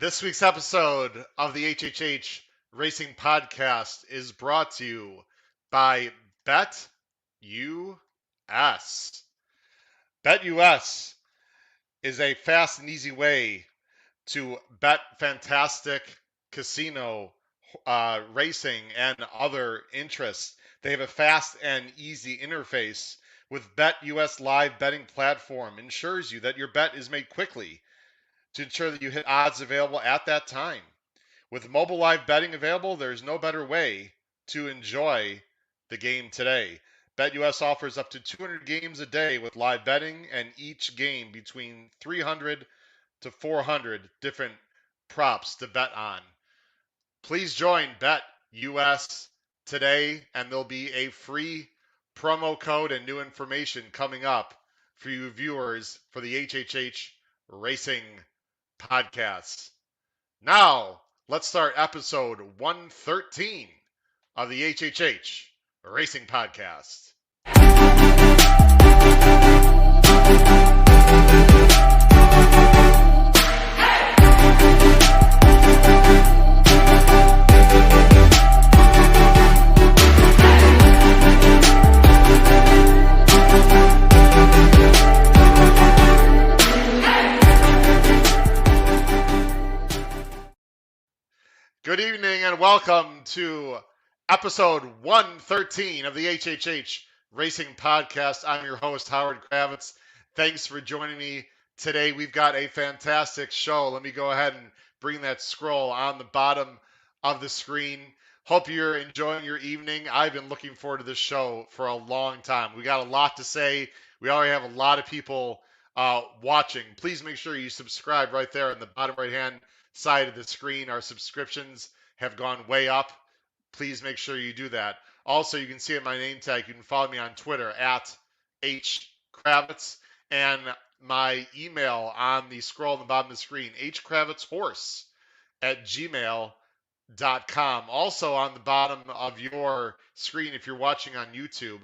This week's episode of the HHH Racing Podcast is brought to you by BetUS. BetUS is a fast and easy way to bet fantastic casino racing and other interests. They have a fast and easy interface with BetUS live betting platform. Ensures you that your bet is made quickly to ensure that you hit odds available at that time. With mobile live betting available, there's no better way to enjoy the game today. BetUS offers up to 200 games a day with live betting, and each game between 300 to 400 different props to bet on. Please join BetUS today, and there'll be a free promo code and new information coming up for you viewers for the HHH Racing Podcast. Now, let's start episode 113 of the HHH Racing Podcast. Good evening and welcome to episode 113 of the HHH Racing Podcast. I'm your host, Howard Kravitz. Thanks for joining me today. We've got a fantastic show. Let me go ahead and bring that scroll on the bottom of the screen. Hope you're enjoying your evening. I've been looking forward to this show for a long time. We got a lot to say. We already have a lot of people watching. Please make sure you subscribe right there in the bottom right-hand side of the screen. Our subscriptions have gone way up. Please make sure you do that. Also, you can see in my name tag, you can follow me on Twitter at HKravitz, and my email on the scroll on the bottom of the screen, hkravitzhorse@gmail.com. Also on the bottom of your screen, if you're watching on YouTube,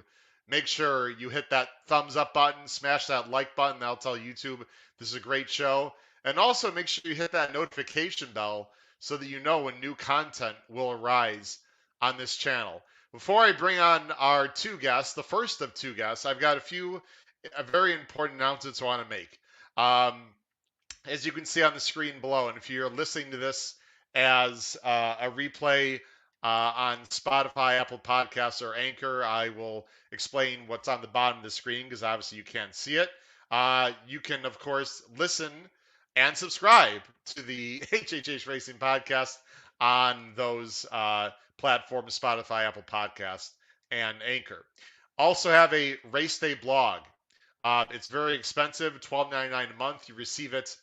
make sure you hit that thumbs up button, smash that like button. That'll tell YouTube this is a great show. And also make sure you hit that notification bell so that you know when new content will arise on this channel. Before I bring on our two guests, the first of two guests, I've got a very important announcements I want to make. As you can see on the screen below, and if you're listening to this as a replay on Spotify, Apple Podcasts, or Anchor, I will explain what's on the bottom of the screen because obviously you can't see it. You can, of course, listen and subscribe to the HHH Racing Podcast on those platforms, Spotify, Apple Podcasts, and Anchor. Also have a race day blog. It's very expensive, $12.99 a month. You receive it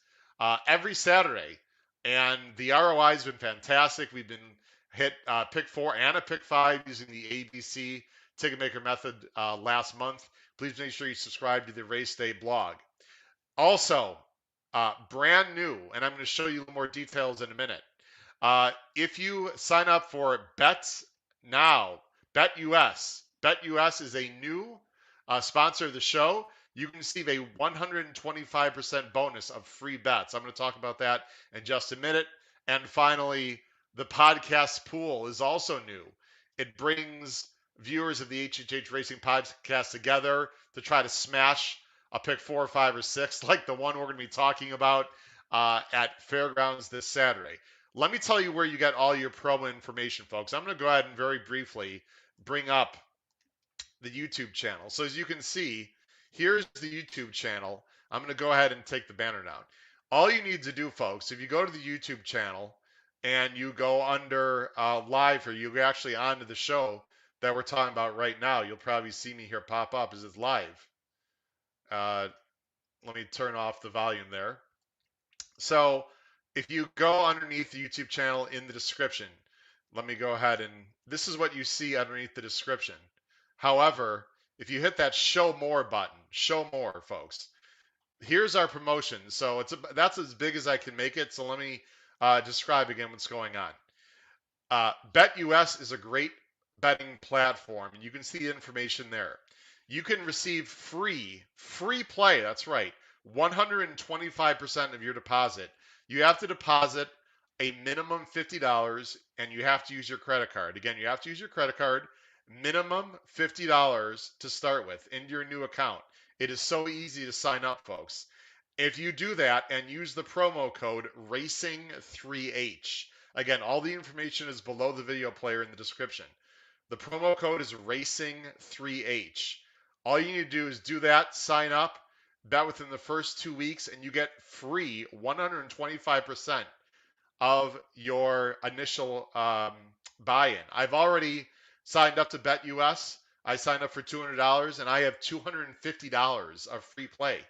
every Saturday, and the ROI has been fantastic. We've been hit pick 4 and a pick 5 using the ABC ticket maker method last month. Please make sure you subscribe to the race day blog. Also, brand new, and I'm going to show you more details in a minute. If you sign up for BetUS is a new sponsor of the show. You can receive a 125% bonus of free bets. I'm going to talk about that in just a minute. And finally, the podcast pool is also new. It brings viewers of the HHH Racing Podcast together to try to smash a pick 4, 5, or 6, like the one we're going to be talking about at Fairgrounds this Saturday. Let me tell you where you get all your promo information, folks. I'm going to go ahead and very briefly bring up the YouTube channel. So as you can see, here's the YouTube channel. I'm going to go ahead and take the banner down. All you need to do, folks, if you go to the YouTube channel and you go under live here, you go actually onto the show that we're talking about right now. You'll probably see me here pop up as it's live. Let me turn off the volume there. So if you go underneath the YouTube channel in the description, let me go ahead and this is what you see underneath the description. However, if you hit that show more button, show more, folks, here's our promotion. So that's as big as I can make it. So let me describe again what's going on. BetUS is a great betting platform, and you can see the information there. You can receive free play. That's right. 125% of your deposit. You have to deposit a minimum $50, and you have to use your credit card. Again, you have to use your credit card, minimum $50 to start with into your new account. It is so easy to sign up, folks. If you do that and use the promo code RACING3H, again, all the information is below the video player in the description. The promo code is RACING3H. All you need to do is do that, sign up, bet within the first 2 weeks, and you get free 125% of your initial buy-in. I've already signed up to BetUS. I signed up for $200, and I have $250 of free play.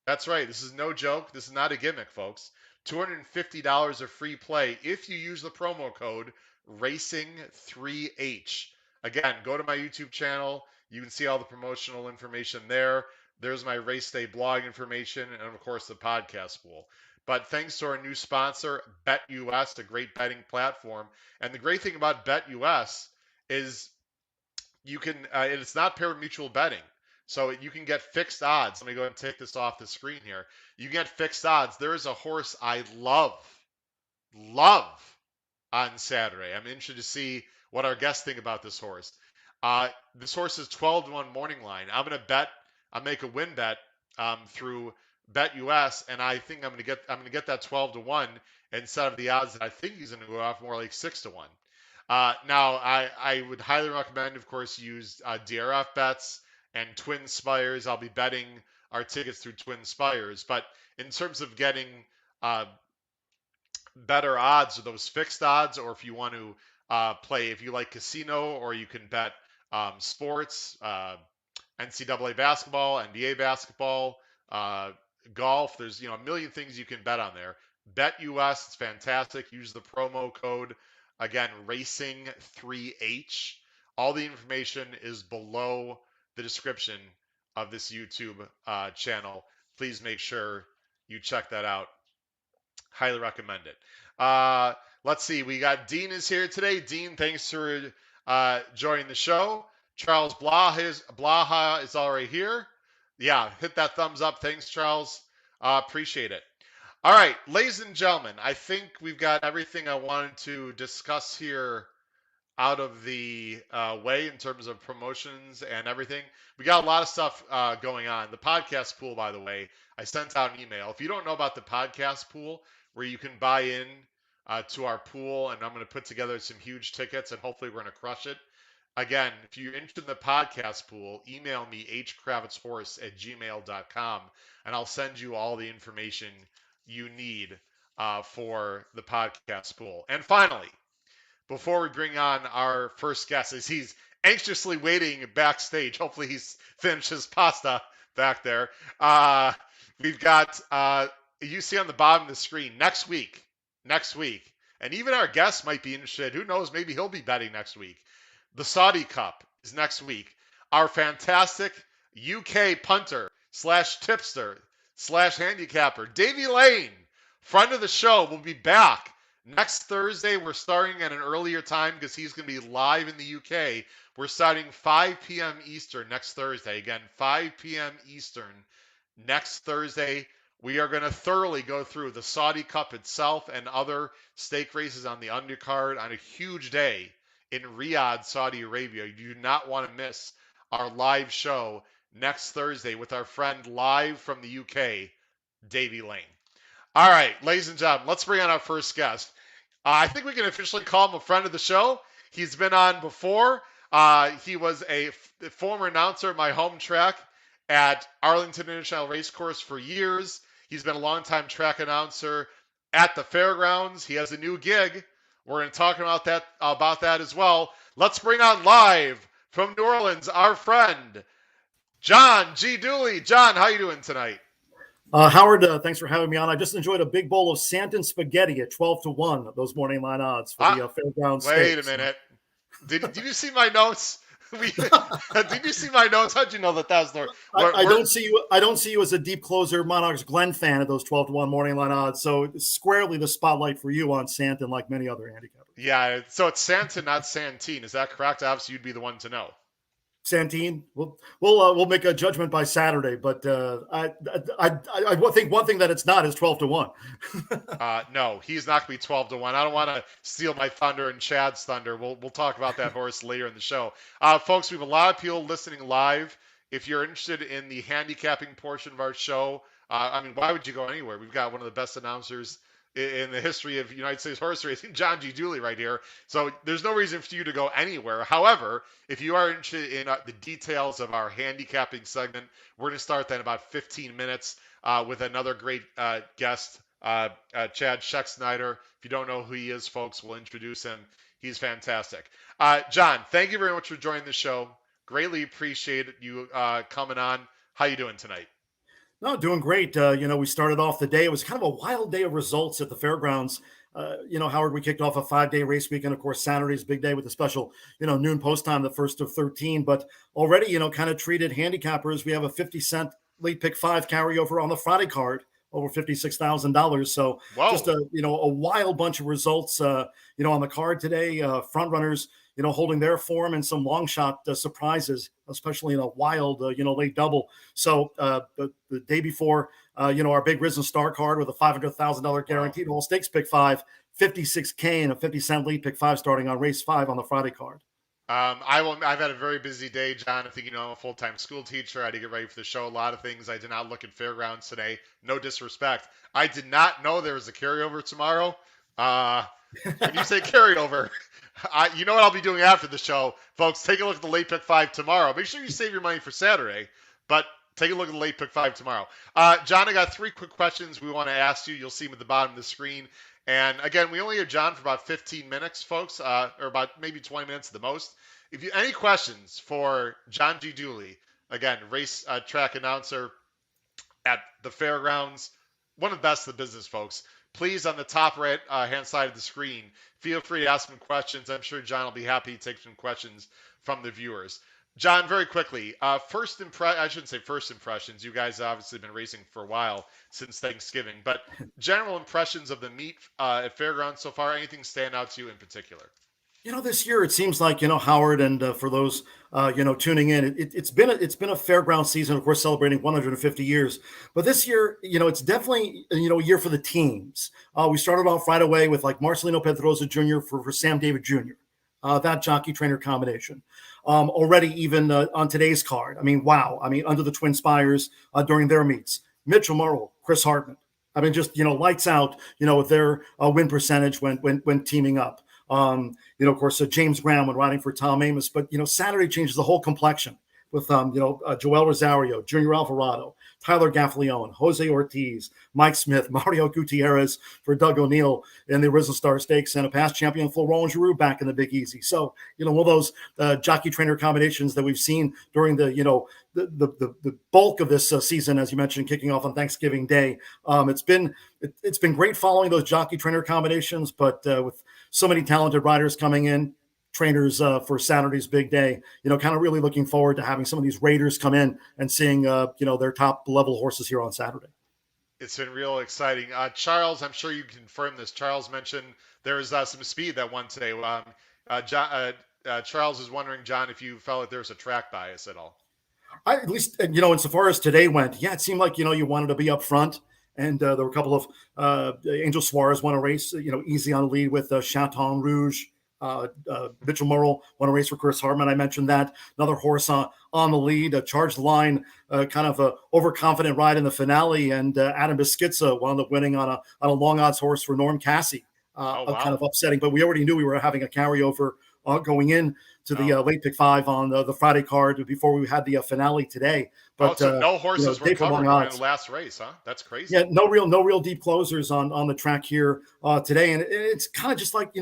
That's right. This is no joke. This is not a gimmick, folks. $250 of free play if you use the promo code RACING3H. Again, go to my YouTube channel. You can see all the promotional information there. There's my race day blog information and, of course, the podcast pool. But thanks to our new sponsor, BetUS, a great betting platform. And the great thing about BetUS is you can, it's not pari-mutuel betting. So you can get fixed odds. Let me go ahead and take this off the screen here. You can get fixed odds. There is a horse I love on Saturday. I'm interested to see what our guests think about this horse. This horse is 12-1 morning line. I'm going to bet. I'll make a win bet through BetUS, and I think I'm going to get that 12-1 instead of the odds that I think he's going to go off more like 6-1. Now I would highly recommend, of course, use DRF bets and Twin Spires. I'll be betting our tickets through Twin Spires, but in terms of getting better odds, or those fixed odds, or if you want to play, if you like casino, or you can bet sports, NCAA basketball, NBA basketball, golf. There's a million things you can bet on there. BetUS, it's fantastic. Use the promo code, again, RACING3H. All the information is below the description of this YouTube channel. Please make sure you check that out. Highly recommend it. Let's see. We got Dean is here today. Dean, thanks for joining the show. Charles Blaha is already here. Yeah, hit that thumbs up. Thanks, Charles. Appreciate it. All right, ladies and gentlemen, I think we've got everything I wanted to discuss here out of the way in terms of promotions and everything. We got a lot of stuff going on. The podcast pool, by the way, I sent out an email. If you don't know about the podcast pool, where you can buy in to our pool, and I'm going to put together some huge tickets, and hopefully we're going to crush it. Again, if you're interested in the podcast pool, email me hkravitzhorse@gmail.com, and I'll send you all the information you need for the podcast pool. And finally, before we bring on our first guest, as he's anxiously waiting backstage, hopefully he's finished his pasta back there, we've got, you see on the bottom of the screen, next week, and even our guest might be interested. Who knows? Maybe he'll be betting next week. The Saudi Cup is next week. Our fantastic UK punter / tipster / handicapper, Davey Lane, friend of the show, will be back next Thursday. We're starting at an earlier time because he's going to be live in the UK. We're starting 5 p.m. Eastern next Thursday. Again, 5 p.m. Eastern next Thursday. We are going to thoroughly go through the Saudi Cup itself and other stake races on the undercard on a huge day in Riyadh, Saudi Arabia. You do not want to miss our live show next Thursday with our friend live from the UK, Davey Lane. All right, ladies and gentlemen, let's bring on our first guest. I think we can officially call him a friend of the show. He's been on before. He was a former announcer at my home track at Arlington International Racecourse for years. He's been a longtime track announcer at the Fairgrounds. He has a new gig. We're going to talk about that as well. Let's bring on live from New Orleans our friend, John G. Dooley. John, how you doing tonight? Howard, thanks for having me on. I just enjoyed a big bowl of Zandon spaghetti at 12-1, those morning line odds for the Fairgrounds. Wait a minute. Did you see my notes? Did you see my notes? How'd you know that was the? I don't see you. I don't see you as a deep closer Monarchs Glen fan of those 12-1 morning line odds. So it's squarely the spotlight for you on Zandon, like many other handicappers. Yeah. So it's Zandon, not Santine. Is that correct? Obviously, you'd be the one to know. Santine, we'll make a judgment by Saturday, but I think one thing that it's not is 12-1. No, he's not going to be 12-1. I don't want to steal my thunder and Chad's thunder. We'll talk about that horse later in the show. Folks, we have a lot of people listening live. If you're interested in the handicapping portion of our show, why would you go anywhere? We've got one of the best announcers in the history of United States horse racing, John G. Dooley, right here. So there's no reason for you to go anywhere. However, if you are interested in the details of our handicapping segment, we're going to start that in about 15 minutes with another great guest, Chad Schexnayder. If you don't know who he is, folks, we'll introduce him. He's fantastic. John, thank you very much for joining the show. Greatly appreciate you coming on. How you doing tonight? No, doing great. We started off the day. It was kind of a wild day of results at the Fairgrounds. Howard, we kicked off a 5-day race week. And of course, Saturday's big day with the special, noon post time, the first of 13. But already, kind of treated handicappers. We have a 50-cent late pick 5 carryover on the Friday card, over $56,000. So Whoa. Just a wild bunch of results, on the card today. Front runners, holding their form, and some long shot surprises, especially in a wild, late double. So the day before, our big Risen Star card with a $500,000 guaranteed all stakes pick 5, $56K and a 50-cent lead pick 5 starting on race 5 on the Friday card. I've had a very busy day, John. I think I'm a full-time school teacher. I had to get ready for the show. A lot of things. I did not look at Fairgrounds today. No disrespect. I did not know there was a carryover tomorrow. When you say carryover, you know what I'll be doing after the show, folks. Take a look at the late pick 5 tomorrow. Make sure you save your money for Saturday, but take a look at the late pick 5 tomorrow. John, I got 3 quick questions we want to ask you. You'll see them at the bottom of the screen. And again, we only have John for about 15 minutes, folks, or about maybe 20 minutes at the most. If you any questions for John G. Dooley, again, race track announcer at the Fairgrounds, one of the best in the business, folks, please, on the top right hand side of the screen, feel free to ask him questions. I'm sure John will be happy to take some questions from the viewers. John, very quickly, I shouldn't say first impressions. You guys have obviously been racing for a while, since Thanksgiving, but general impressions of the meet at Fairgrounds so far. Anything stand out to you in particular? This year it seems like, Howard, and for those, tuning in, it's been a Fairground season, of course, celebrating 150 years. But this year, it's definitely, a year for the teams. We started off right away with like Marcelino Pedrosa Jr. for Sam David Jr., that jockey trainer combination. Already even on today's card. Wow. Under the Twin Spires during their meets. Mitchell Murrow, Chris Hartman. Just, lights out, with their win percentage when teaming up. Of course, James Graham when riding for Tom Amos. But, Saturday changes the whole complexion with, Joel Rosario, Junior Alvarado, Tyler Gaffalione, Jose Ortiz, Mike Smith, Mario Gutierrez for Doug O'Neill in the Risen Star Stakes, and a past champion, Florent Giroux, back in the Big Easy. So, one of those jockey trainer combinations that we've seen during the, the bulk of this season, as you mentioned, kicking off on Thanksgiving Day. It's been great following those jockey trainer combinations, but with so many talented riders coming in, trainers for Saturday's big day, kind of really looking forward to having some of these Raiders come in and seeing, their top level horses here on Saturday. It's been real exciting. Charles, I'm sure you can confirm this. Charles mentioned there's some speed that won today. Charles is wondering, John, if you felt like there was a track bias at all. At least, insofar as today went, it seemed like, you wanted to be up front. And there were a couple of Angel Suarez won a race, easy on the lead with Chaton Rouge. Mitchell Murrow won a race for Chris Hartman. I mentioned that. Another horse on the lead, charged line, kind of a overconfident ride in the finale. And Adam Beschizza wound up winning on a long odds horse for Norm Cassie. Kind of upsetting, but we already knew we were having a carryover going in to the late pick 5 on the Friday card before we had the finale today. But so no horses were covered in the last race, huh? That's crazy. Yeah, no real deep closers on the track here today, and it's kind of just like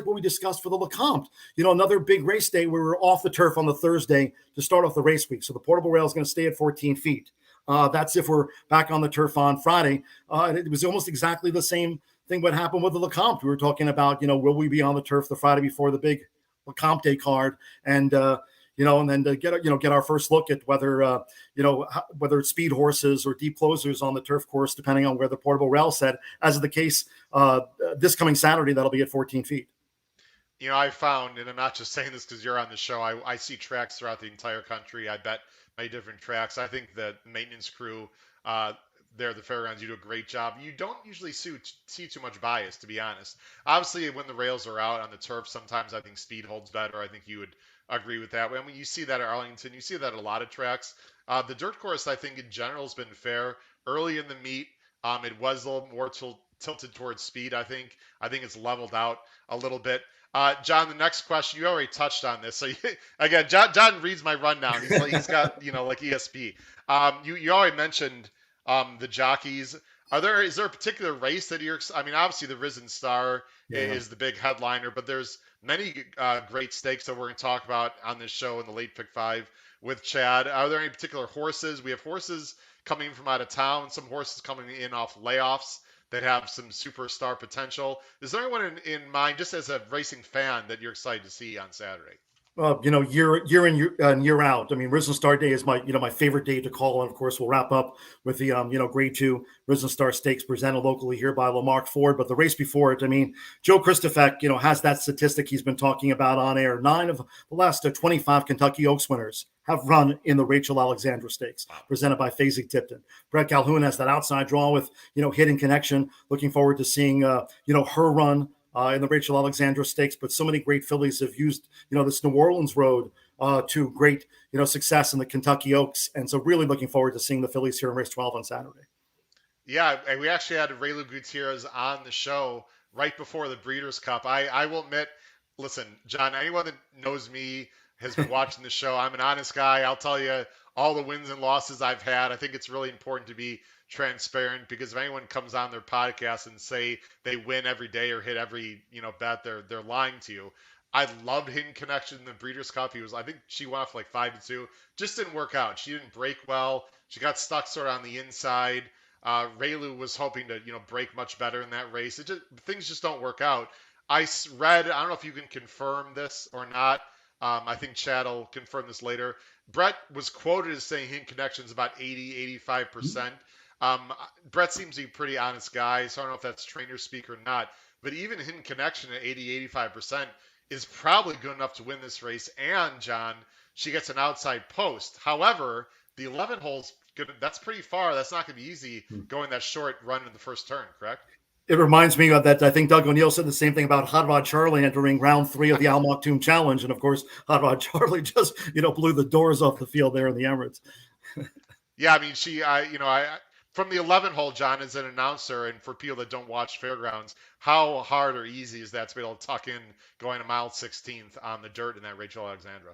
what we discussed for the Lecomte. Another big race day. We were off the turf on the Thursday to start off the race week, so the portable rail is going to stay at 14 feet. That's if we're back on the turf on Friday. And it was almost exactly the same thing what happened with the Lecomte. We were talking about, will we be on the turf the Friday before the big Lecomte Day card, and and then to get our first look at whether whether it's speed horses or deep closers on the turf course, depending on where the portable rail set, as is the case this coming Saturday, that'll be at 14 feet. I found, and I'm not just saying this because you're on the show, I see tracks throughout the entire country. I bet many different tracks. I think the maintenance crew uh, there at the fairgrounds, you do a great job. You don't usually see too much bias, to be honest. Obviously, when the rails are out on the turf, sometimes I think speed holds better. I think you would agree with that. I mean, you see that at Arlington. You see that at a lot of tracks. The dirt course, I think, in general, has been fair. Early in the meet, it was a little more tilted towards speed, I think. I think it's leveled out a little bit. John, the next question, you already touched on this. So again, John reads my rundown. He's got like ESP. You already mentioned the jockeys. Is there a particular race that I mean, obviously the Risen Star is the big headliner, but there's many great stakes that we're going to talk about on this show in the late pick five with Chad. Are there any particular horses? We have horses coming from out of town, some horses coming in off layoffs that have some superstar potential. Is there anyone in mind, just as a racing fan, that you're excited to see on Saturday? Year in year out. I mean, Risen Star Day is my favorite day to call, and of course, we'll wrap up with the Grade 2 Risen Star Stakes presented locally here by Lamarck Ford. But the race before it, I mean, Joe Christofek, has that statistic he's been talking about on air. 9 of the last 25 Kentucky Oaks winners have run in the Rachel Alexandra Stakes, presented by Faisy Tipton. Brett Calhoun has that outside draw with Hidden Connection. Looking forward to seeing her run in the Rachel Alexandra Stakes, but so many great fillies have used, this New Orleans road to great, success in the Kentucky Oaks. And so really looking forward to seeing the fillies here in race 12 on Saturday. Yeah, and we actually had Raylu Gutierrez on the show right before the Breeders' Cup. I will admit, listen, John, anyone that knows me has been watching the show. I'm an honest guy. I'll tell you all the wins and losses I've had. I think it's really important to be transparent, because if anyone comes on their podcast and say they win every day or hit every bet, they're lying to you. I loved Hidden Connection in the Breeders' Cup. I think she went off like 5-2. Just didn't work out. She didn't break well. She got stuck sort of on the inside. Raylu was hoping to break much better in that race. Things just don't work out. I read, I don't know if you can confirm this or not. I think Chad will confirm this later. Brett was quoted as saying Hidden Connection is about 80-85%. Brett seems to be a pretty honest guy, so I don't know if that's trainer speak or not. But even Hidden Connection at 80-85% is probably good enough to win this race. And, John, she gets an outside post. However, the 11 hole's that's pretty far. That's not going to be easy going that short run in the first turn, correct? It reminds me of that. I think Doug O'Neill said the same thing about Hot Rod Charlie entering round 3 of the Al Maktoum Challenge. And, of course, Hot Rod Charlie just, blew the doors off the field there in the Emirates. Yeah, I mean, from the 11 hole, John, as an announcer, and for people that don't watch Fairgrounds, how hard or easy is that to be able to tuck in going a mile 16th on the dirt in that Rachel Alexandra?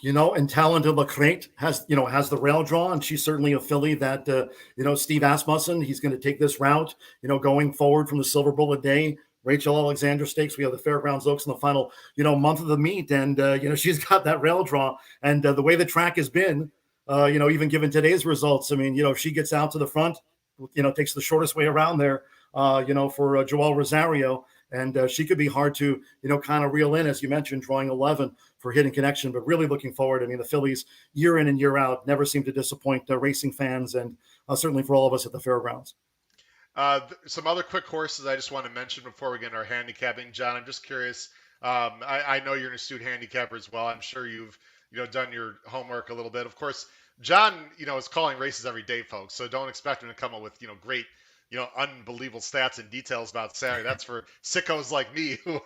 And Talented LaCrate has the rail draw, and she's certainly a filly that, Steve Asmussen, he's going to take this route, going forward from the Silver Bullet Day, Rachel Alexandra Stakes. We have the Fairgrounds Oaks in the final, month of the meet, and, she's got that rail draw, and the way the track has been, even given today's results, I mean, if she gets out to the front, takes the shortest way around there, for Joel Rosario, and she could be hard to, kind of reel in, as you mentioned, drawing 11 for Hidden Connection, but really looking forward. I mean, the fillies year in and year out never seem to disappoint racing fans, and certainly for all of us at the Fairgrounds. Some other quick horses I just want to mention before we get into our handicapping. John, I'm just curious. I know you're an astute handicapper as well. I'm sure you've done your homework a little bit. Of course, John, is calling races every day, folks. So don't expect him to come up with, great, unbelievable stats and details about Saturday. That's for sickos like me who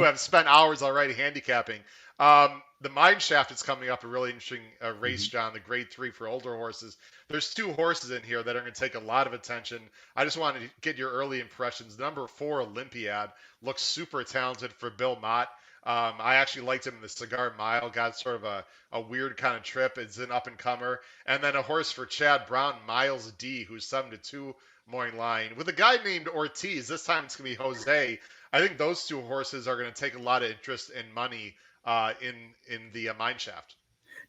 have spent hours already handicapping. The Mine Shaft is coming up, a really interesting race, John, the Grade 3 for older horses. There's 2 horses in here that are going to take a lot of attention. I just wanted to get your early impressions. Number 4, Olympiad, looks super talented for Bill Mott. I actually liked him in the Cigar Mile, got sort of a weird kind of trip. It's an up-and-comer. And then a horse for Chad Brown, Miles D, who's 7-2 morning line. With a guy named Ortiz, this time it's going to be Jose. I think those 2 horses are going to take a lot of interest and money in the Mine Shaft.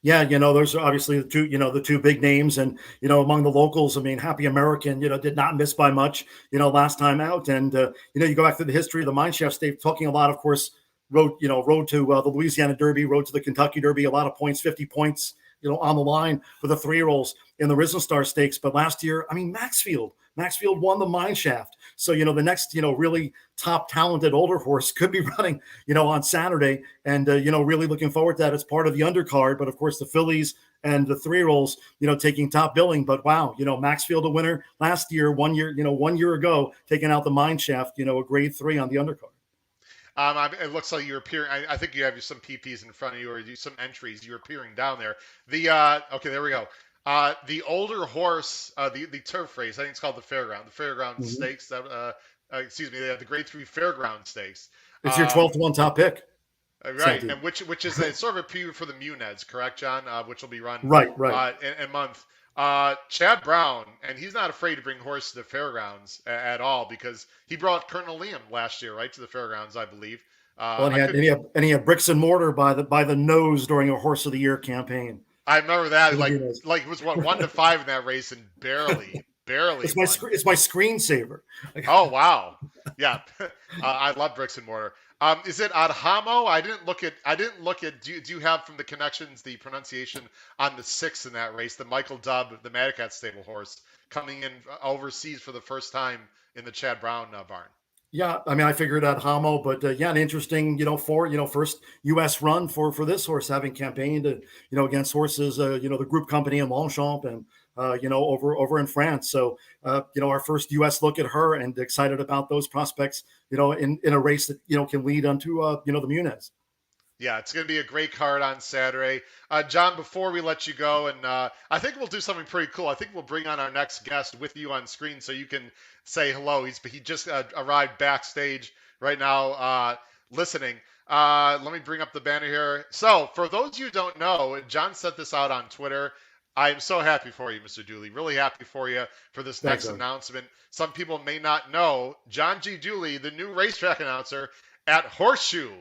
Yeah, those are obviously the two big names, and among the locals, I mean, Happy American, did not miss by much, last time out, and you go back to the history of the Mine Shaft State, talking a lot, of course, road to the Louisiana Derby, road to the Kentucky Derby, a lot of points, 50 points on the line for the 3-year-olds in the Risen Star Stakes. But last year, I mean, Maxfield won the mine shaft. So, the next, really top talented older horse could be running, on Saturday. And, really looking forward to that as part of the undercard. But of course, the fillies and the 3-year-olds, taking top billing. But wow, Maxfield a winner last year, 1 year ago, taking out the mine shaft, a grade 3 on the undercard. It looks like you're appearing. I think you have some PPs in front of you, or some entries. You're appearing down there. Okay, there we go. The older horse, the turf race. I think it's called the Fairgrounds Stakes. Excuse me, the Grade 3 Fairgrounds Stakes. It's your 12-1 top pick. Right, and which is a sort of a preview for the Munez, correct, John? Which will be run right in a month. Chad Brown, and he's not afraid to bring horses to the Fairgrounds at all, because he brought Colonel Liam last year, right, to the Fairgrounds, I believe. Well, he had bricks and mortar by the nose during a Horse of the Year campaign. I remember that, like it was 1-5 in that race, and barely. It's my screensaver. Oh wow, yeah, I love bricks and mortar. Is it Adhamo? I didn't look at. Do you have from the connections the pronunciation on the 6th in that race? The Michael Dubb, the Madakat stable horse, coming in overseas for the first time in the Chad Brown barn. Yeah, I mean, I figured out Hamo, but an interesting, first U.S. run for this horse, having campaigned, against horses, the Group Company in Longchamp and, over in France. So, our first U.S. look at her, and excited about those prospects, in a race that, can lead onto, the Munez. Yeah, it's going to be a great card on Saturday. John, before we let you go, and I think we'll do something pretty cool. I think we'll bring on our next guest with you on screen so you can say hello. He just arrived backstage right now listening. Let me bring up the banner here. So, for those of you who don't know, John set this out on Twitter. I am so happy for you, Mr. Dooley. Really happy for you for this next announcement. Some people may not know, John G. Dooley, the new racetrack announcer at Horseshoe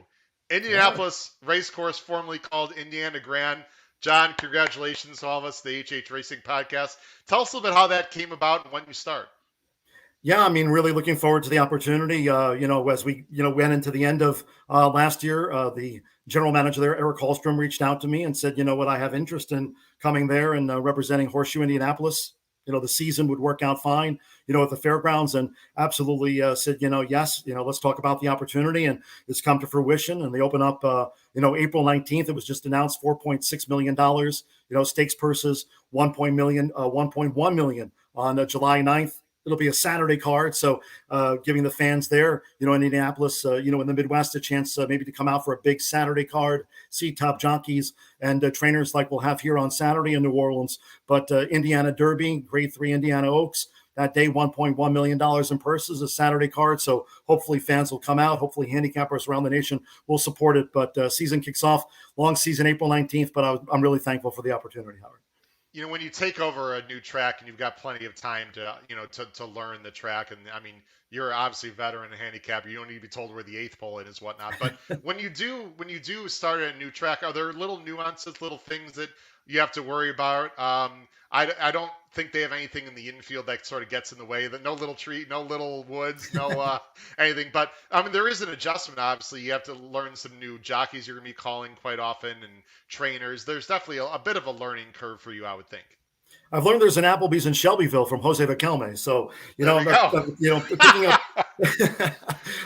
Indianapolis Racecourse, formerly called Indiana Grand. John, congratulations to all of us, the HH Racing Podcast. Tell us a little bit how that came about and when you start. Yeah, I mean, really looking forward to the opportunity. As we, went into the end of last year, the general manager there, Eric Hallstrom, reached out to me and said, I have interest in coming there and representing Horseshoe Indianapolis. The season would work out fine, at the fairgrounds, and absolutely said, yes, let's talk about the opportunity. And it's come to fruition. And they open up, April 19th. It was just announced $4.6 million, stakes purses, 1.1 million on July 9th. It'll be a Saturday card, so giving the fans there, in Indianapolis, in the Midwest, a chance maybe to come out for a big Saturday card, see top jockeys and trainers like we'll have here on Saturday in New Orleans. But Indiana Derby, Grade 3 Indiana Oaks, that day, $1.1 million in purses, a Saturday card. So hopefully fans will come out. Hopefully handicappers around the nation will support it. But season kicks off, long season, April 19th. But I'm really thankful for the opportunity, Howard. When you take over a new track and you've got plenty of time to, to learn the track, and I mean, you're obviously a veteran handicapper. You don't need to be told where the 8th pole is, whatnot. But when you do start a new track, are there little nuances, little things that you have to worry about? I don't think they have anything in the infield that sort of gets in the way. That no little tree, no little woods, no anything. But I mean, there is an adjustment. Obviously, you have to learn some new jockeys you're going to be calling quite often, and trainers. There's definitely a bit of a learning curve for you, I would think. I've learned there's an Applebee's in Shelbyville from Jose Vaquelme. So, picking up,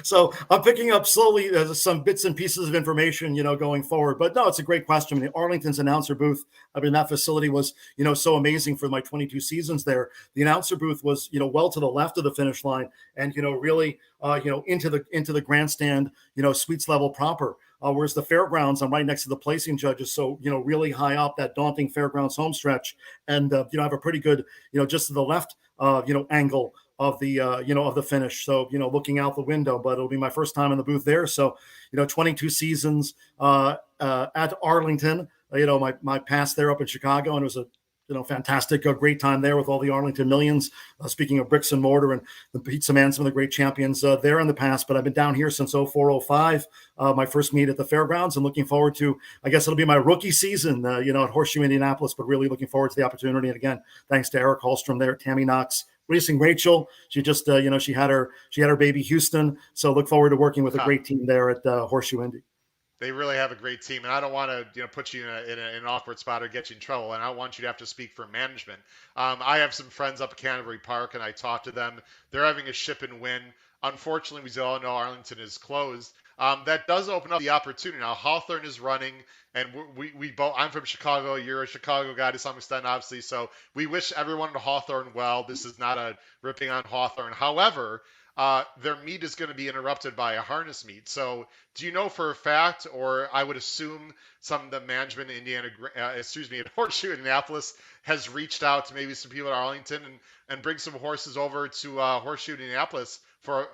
so I'm picking up slowly some bits and pieces of information, going forward. But no, it's a great question. I mean, Arlington's announcer booth, that facility was, so amazing for my 22 seasons there. The announcer booth was, well to the left of the finish line and, really, into the grandstand, suites level proper. Whereas the fairgrounds, I'm right next to the placing judges. So, really high up that daunting fairgrounds home stretch. And, I have a pretty good, just to the left, angle of the, of the finish. So, looking out the window, but it'll be my first time in the booth there. So, 22 seasons at Arlington, my past there up in Chicago, and it was a, fantastic, great time there with all the Arlington Millions. Speaking of bricks and mortar and the Pizza Man, some of the great champions there in the past. But I've been down here since 04-05, my first meet at the fairgrounds, and looking forward to, I guess it'll be my rookie season, at Horseshoe Indianapolis, but really looking forward to the opportunity. And again, thanks to Eric Hallstrom there, Tammy Knox, Racing Rachel. She just, she had her baby Houston. So look forward to working with a great team there at Horseshoe Indy. They really have a great team, and I don't want to put you in an awkward spot or get you in trouble, and I don't want you to have to speak for management. I have some friends up at Canterbury Park, and I talked to them. They're having a ship and win. Unfortunately, we all know Arlington is closed. That does open up the opportunity. Now Hawthorne is running, and we both. I'm from Chicago. You're a Chicago guy to some extent, obviously. So we wish everyone at Hawthorne well. This is not a ripping on Hawthorne. However, their meet is going to be interrupted by a harness meet. So, do you know for a fact, or I would assume some of the management in at Horseshoe Indianapolis has reached out to maybe some people at Arlington and bring some horses over to Horseshoe Indianapolis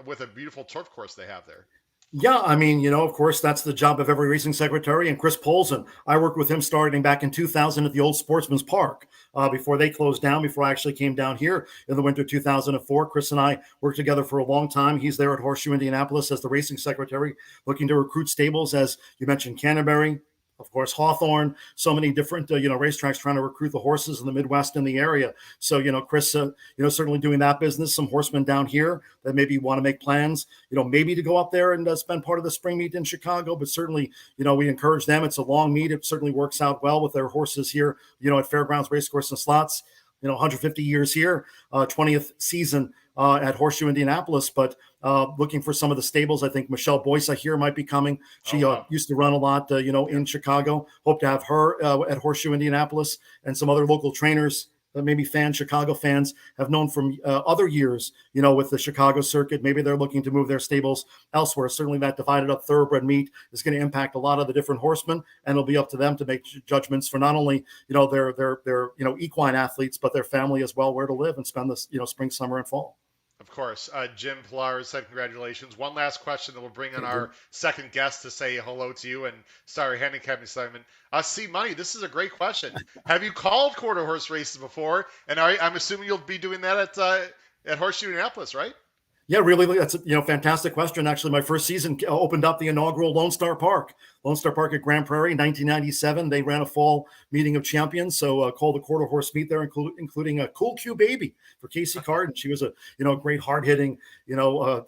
with a beautiful turf course they have there. Yeah, I mean, of course, that's the job of every racing secretary. And Chris Polson, I worked with him starting back in 2000 at the old Sportsman's Park before they closed down, before I actually came down here in the winter of 2004. Chris and I worked together for a long time. He's there at Horseshoe Indianapolis as the racing secretary, looking to recruit stables, as you mentioned, Canterbury, of course, Hawthorne, so many different, racetracks trying to recruit the horses in the Midwest and the area. So, Chris, certainly doing that business, some horsemen down here that maybe want to make plans, maybe to go up there and spend part of the spring meet in Chicago, but certainly, we encourage them. It's a long meet. It certainly works out well with their horses here, at Fairgrounds Racecourse and Slots, 150 years here, 20th season at Horseshoe Indianapolis, but looking for some of the stables. I think Michelle Boyce, I hear, might be coming. She used to run a lot, in Chicago. Hope to have her at Horseshoe Indianapolis, and some other local trainers that maybe Chicago fans have known from other years, with the Chicago circuit. Maybe they're looking to move their stables elsewhere. Certainly that divided up thoroughbred meet is going to impact a lot of the different horsemen, and it'll be up to them to make judgments for not only, their equine athletes, but their family as well, where to live and spend this, spring, summer, and fall. Of course. Jim Pilar said congratulations. One last question that we'll bring on our second guest to say hello to you and start our handicapping segment. C Money, this is a great question. Have you called quarter horse races before? And I'm assuming you'll be doing that at Horseshoe Indianapolis, right? Yeah, really, that's a fantastic question. Actually, my first season opened up the inaugural Lone Star Park at Grand Prairie, 1997. They ran a fall meeting of champions, so called the quarter horse meet there, including a Cool Q Baby for Casey Carden. She was a great hard hitting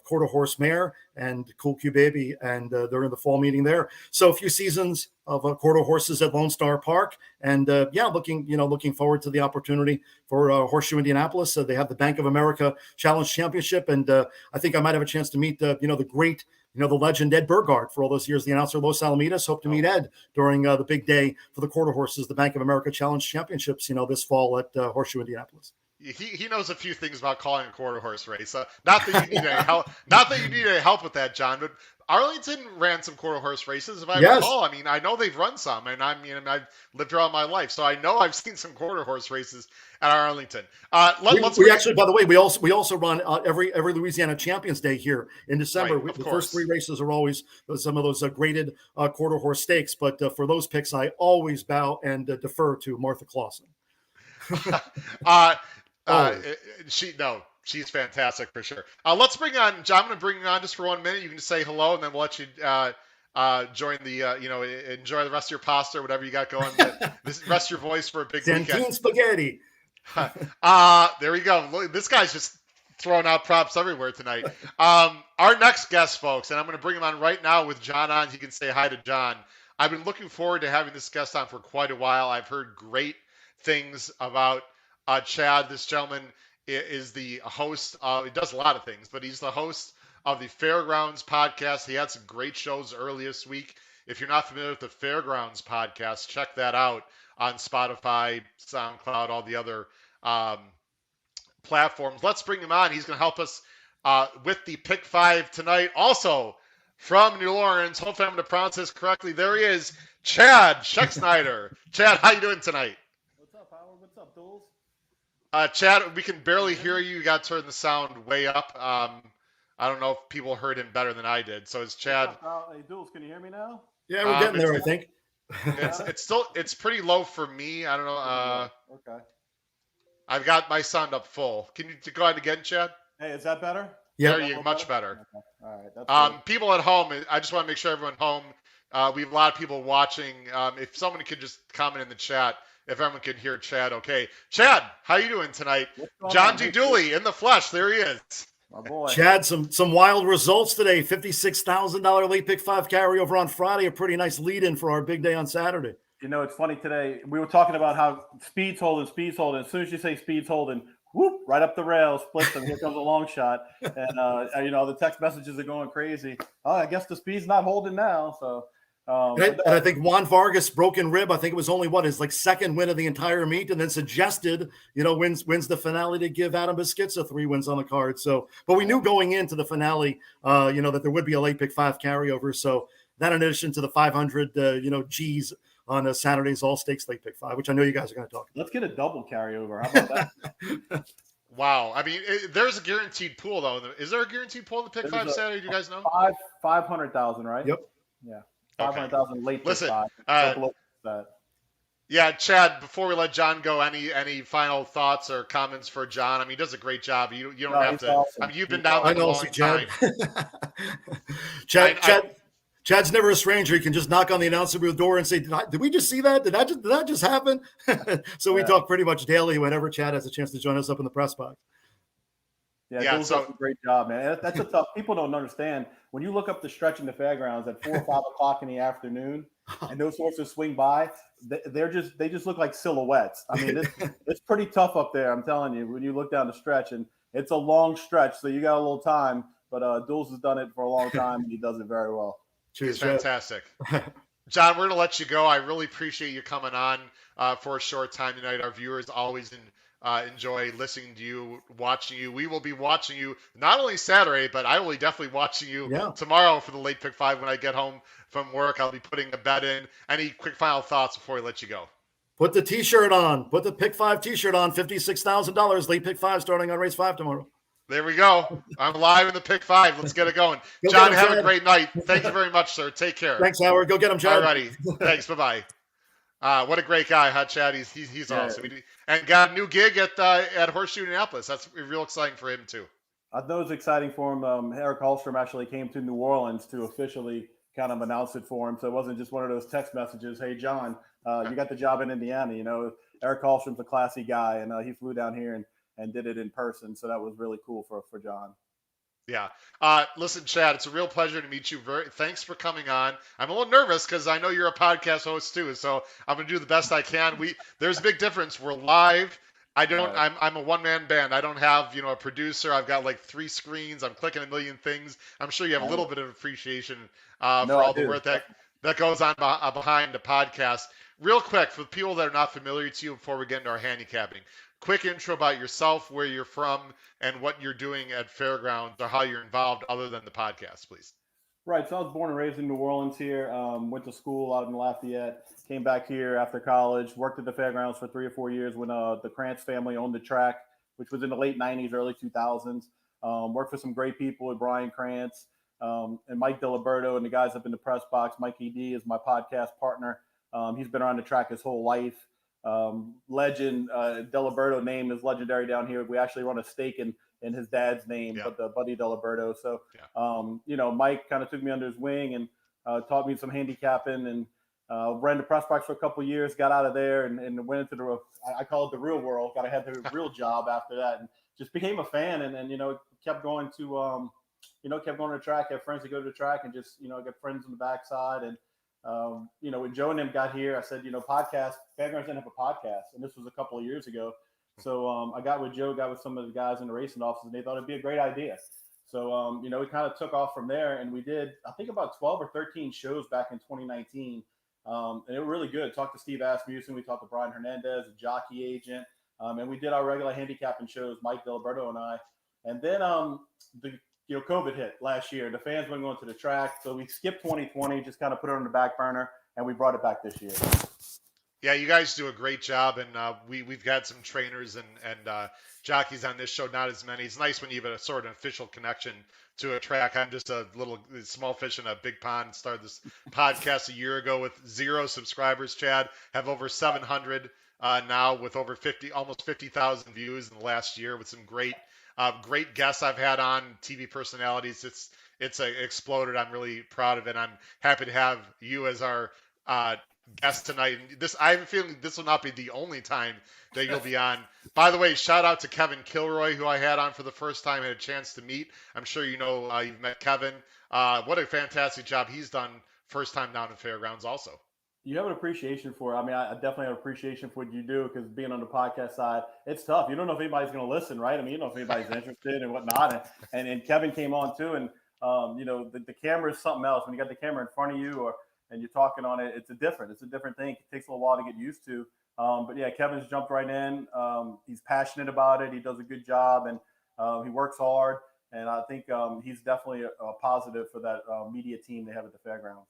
quarter horse mare, and Cool Q Baby, and they're in the fall meeting there. So a few seasons of quarter horses at Lone Star Park, and looking forward to the opportunity for Horseshoe Indianapolis. They have the Bank of America Challenge Championship, and I think I might have a chance to meet the great, the legend Ed Burgard for all those years, the announcer of Los Alamitos. Hope to meet Ed during the big day for the quarter horses, the Bank of America Challenge Championships, this fall at Horseshoe Indianapolis. He knows a few things about calling a quarter horse race. Not that you need any help. Not that you need any help with that, John. But Arlington ran some quarter horse races, if I recall. I mean, I know they've run some, and I've lived here all my life, so I know I've seen some quarter horse races at Arlington. We actually, by the way, we also run every Louisiana Champions Day here in December. Right, the first three races are always some of those graded quarter horse stakes, but for those picks, I always bow and defer to Martha Clausen. She's fantastic for sure. Let's bring on John. I'm going to bring you on just for 1 minute. You can just say hello, and then we'll let you join the enjoy the rest of your pasta or whatever you got going. Rest your voice for a big weekend. Spaghetti. There we go. Look, this guy's just throwing out props everywhere tonight. Our next guest, folks, and I'm going to bring him on right now with John on. He can say hi to John. I've been looking forward to having this guest on for quite a while. I've heard great things about Chad. This gentleman is the host. He does a lot of things, but he's the host of the Fairgrounds podcast. He had some great shows earlier this week. If you're not familiar with the Fairgrounds podcast, check that out on Spotify, SoundCloud, all the other platforms. Let's bring him on. He's going to help us with the Pick 5 tonight. Also, from New Orleans, hopefully I'm going to pronounce this correctly. There he is, Chad Schexnayder. Chad, how you doing tonight? What's up, Howard? What's up, Duels? Chad, we can barely hear you. You got to turn the sound way up. I don't know if people heard him better than I did. So it's Chad. Hey, Duels, can you hear me now? Yeah, we're getting there, I think. It's pretty low for me. I don't know. Okay. I've got my sound up full. Can you go ahead again, Chad? Hey, is that better? Yeah, there you go. Much better. Okay. All right. That's people at home, I just want to make sure everyone home. We have a lot of people watching. If someone could just comment in the chat, if everyone can hear Chad, okay. Chad, how you doing tonight? John Dooley in the flesh. There he is. My boy. Chad, some wild results today. $56,000 late pick 5 carryover on Friday. A pretty nice lead in for our big day on Saturday. You know, it's funny today. We were talking about how speed's holding. As soon as you say speed's holding, whoop, right up the rail, splits them. Here comes a long shot. And, you know, the text messages are going crazy. Oh, I guess the speed's not holding now. So, and I think Juan Vargas broken rib. I think it was only his second win of the entire meet, and then suggested, wins the finale to give Adam Biscuitza 3 wins on the card. So, but we knew going into the finale, that there would be a late pick 5 carryover. So that in addition to the 500, G's on Saturday's All Stakes late pick 5, which I know you guys are going to talk about. Let's get a double carryover. How about that? Wow. I mean, there's a guaranteed pool, though. Is there a guaranteed pool in the pick 5 Saturday? Do you guys know? 500,000, right? Yep. Yeah. 500,000 late pick 5. Yeah, Chad, before we let John go, any final thoughts or comments for John? I mean, he does a great job. You don't have to. Awesome. I mean, you've been down there a long time. Chad's never a stranger. He can just knock on the announcer booth door and say, did we just see that? Did that just happen? So we talk pretty much daily whenever Chad has a chance to join us up in the press box. Yeah, does a great job, man. That's a tough. People don't understand when you look up the stretch in the Fairgrounds at 4 or 5 o'clock in the afternoon, and those horses swing by. They just look like silhouettes. I mean, it's pretty tough up there. I'm telling you, when you look down the stretch, and it's a long stretch, so you got a little time. But Dools has done it for a long time, and he does it very well. Cheers, fantastic. John, we're going to let you go. I really appreciate you coming on for a short time tonight. Our viewers always enjoy listening to you, watching you. We will be watching you not only Saturday, but I will be definitely watching you tomorrow for the late pick 5 when I get home from work. I'll be putting a bet in. Any quick final thoughts before we let you go? Put the T-shirt on. Put the pick 5 T-shirt on. $56,000 late pick 5 starting on race 5 tomorrow. There we go. I'm live in the pick 5. Let's get it going. John, have a great night. Thank you very much, sir. Take care. Thanks, Howard. Go get him, Chad. All righty. Thanks. Bye-bye. What a great guy, huh, Chad? He's awesome. And got a new gig at Horseshoe Indianapolis. That's real exciting for him, too. I know it's exciting for him. Eric Hallstrom actually came to New Orleans to officially kind of announce it for him. So it wasn't just one of those text messages, hey, John, you got the job in Indiana. Eric Hallstrom's a classy guy, and he flew down here and did it in person. So that was really cool for John. Yeah. Listen, Chad, it's a real pleasure to meet you. Thanks for coming on. I'm a little nervous because I know you're a podcast host too, so I'm going to do the best I can. There's a big difference. We're live. I'm a one-man band. I don't have, a producer. I've got like 3 screens. I'm clicking a million things. I'm sure you have a little bit of appreciation for all the work that goes on behind the podcast. Real quick, for the people that are not familiar to you before we get into our handicapping, quick intro about yourself, where you're from, and what you're doing at Fairgrounds, or how you're involved other than the podcast, please. Right. So I was born and raised in New Orleans here. Went to school out in Lafayette. Came back here after college. Worked at the Fairgrounds for 3 or 4 years when the Krantz family owned the track, which was in the late 90s, early 2000s. Worked for some great people with Brian Krantz and Mike Diliberto and the guys up in the press box. Mike E.D. is my podcast partner. He's been around the track his whole life. Legend Diliberto name is legendary down here. We actually run a stake in his dad's name, but the Buddy Diliberto. So, Mike kind of took me under his wing and taught me some handicapping, and ran the press box for a couple of years, got out of there and went into I call it the real world. Got to have the real job after that, and just became a fan. And then, kept going to, kept going to the track, had friends that go to the track, and just, got friends on the backside. And, when Joe and them got here, I said, podcast, Fairgrounds didn't have a podcast. And this was a couple of years ago. So I got with Joe, got with some of the guys in the racing offices, and they thought it'd be a great idea. So, we kind of took off from there, and we did, I think, about 12 or 13 shows back in 2019. And it was really good. Talked to Steve Asmussen. We talked to Brian Hernandez, a jockey agent. And we did our regular handicapping shows, Mike Diliberto and I. And then COVID hit last year. The fans weren't going to the track. So we skipped 2020, just kind of put it on the back burner, and we brought it back this year. Yeah, you guys do a great job, and we've got some trainers and jockeys on this show, not as many. It's nice when you have a sort of official connection to a track. I'm just a little small fish in a big pond. Started this podcast a year ago with 0 subscribers, Chad. Have over 700 now with over almost 50,000 views in the last year with some great guests I've had on, TV personalities. It's exploded. I'm really proud of it. I'm happy to have you as our guest tonight. And I have a feeling this will not be the only time that you'll be on. By the way, shout out to Kevin Kilroy, who I had on for the first time, had a chance to meet. I'm sure you know you've met Kevin. What a fantastic job he's done first time down at Fairgrounds also. You have an appreciation for it. I mean, I definitely have appreciation for what you do, because being on the podcast side, it's tough. You don't know if anybody's going to listen, right? I mean, you don't know if anybody's interested and whatnot. And Kevin came on too. And, the camera is something else. When you got the camera in front of you and you're talking on it, it's a different thing. It takes a little while to get used to. But yeah, Kevin's jumped right in. He's passionate about it. He does a good job, and he works hard. And I think he's definitely a positive for that media team they have at the Fairgrounds.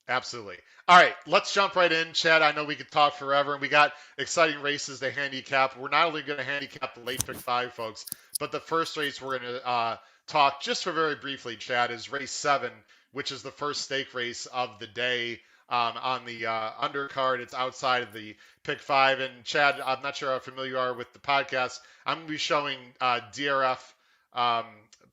Absolutely. All right, let's jump right in, Chad. I know we could talk forever, and we got exciting races to handicap. We're not only going to handicap the late pick 5, folks, but the first race we're going to talk just for very briefly, Chad, is race 7, which is the first stake race of the day on the undercard. It's outside of the pick 5. And Chad, I'm not sure how familiar you are with the podcast. I'm going to be showing DRF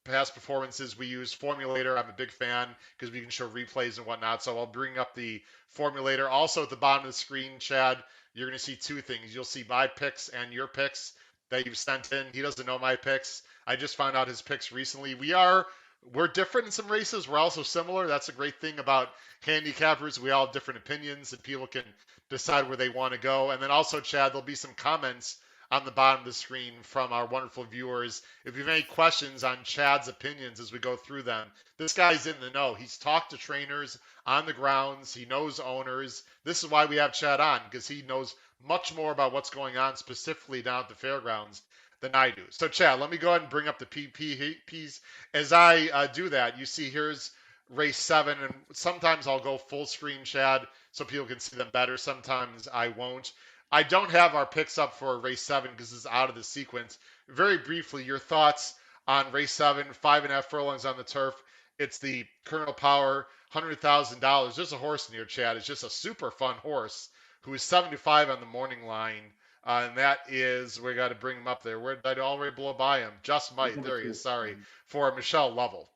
past performances. We use Formulator. I'm a big fan because we can show replays and whatnot. So I'll bring up the Formulator. Also at the bottom of the screen, Chad, you're going to see two things. You'll see my picks and your picks that you've sent in. He doesn't know my picks. I just found out his picks recently. We're different in some races. We're also similar. That's a great thing about handicappers. We all have different opinions, and people can decide where they want to go. And then also, Chad, there'll be some comments on the bottom of the screen from our wonderful viewers. If you have any questions on Chad's opinions as we go through them, this guy's in the know. He's talked to trainers on the grounds. He knows owners. This is why we have Chad on, because he knows much more about what's going on specifically down at the Fairgrounds than I do. So, Chad, let me go ahead and bring up the PPs. As I do that, you see here's race 7, and sometimes I'll go full screen, Chad, so people can see them better. Sometimes I won't. I don't have our picks up for race 7 because it's out of the sequence. Very briefly, your thoughts on race 7, 5.5 furlongs on the turf. It's the Colonel Power, $100,000. There's a horse in here, Chad. It's just a super fun horse who is 75 on the morning line. And that is, we got to bring him up there. Where did I already blow by him? Just Might. There he is. Sorry. For Michelle Lovell.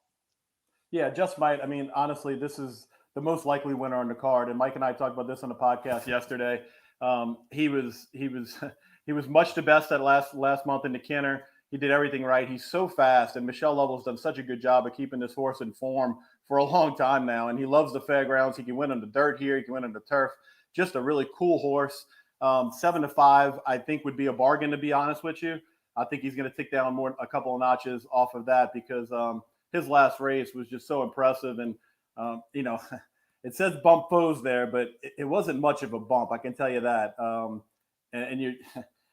Yeah, Just Might. I mean, honestly, this is the most likely winner on the card. And Mike and I talked about this on the podcast yesterday. He was much the best at last month in the Kenner. He did everything right. He's so fast, and Michelle Lovell's done such a good job of keeping this horse in form for a long time now. And he loves the Fairgrounds. He can win on the dirt here. He can win on the turf. Just a really cool horse. 7-5, I think, would be a bargain, to be honest with you. I think he's going to tick down a couple of notches off of that, because his last race was just so impressive. And, it says bump foes there, but it wasn't much of a bump. I can tell you that.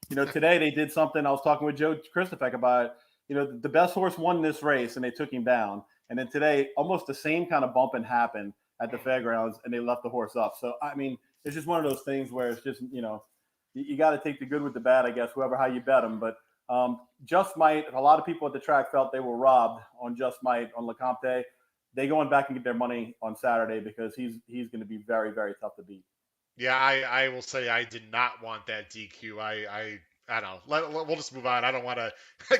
Today they did something. I was talking with Joe Christopher about it. The best horse won this race, and they took him down. And then today, almost the same kind of bumping happened at the Fairgrounds, and they left the horse up. So, I mean, it's just one of those things where it's just, you got to take the good with the bad, I guess, how you bet them. But Just Might, a lot of people at the track felt they were robbed on Just Might on LeCompte. They going back and get their money on Saturday, because he's going to be very, very tough to beat. Yeah, I will say I did not want that DQ. I don't know. We'll just move on. I don't want to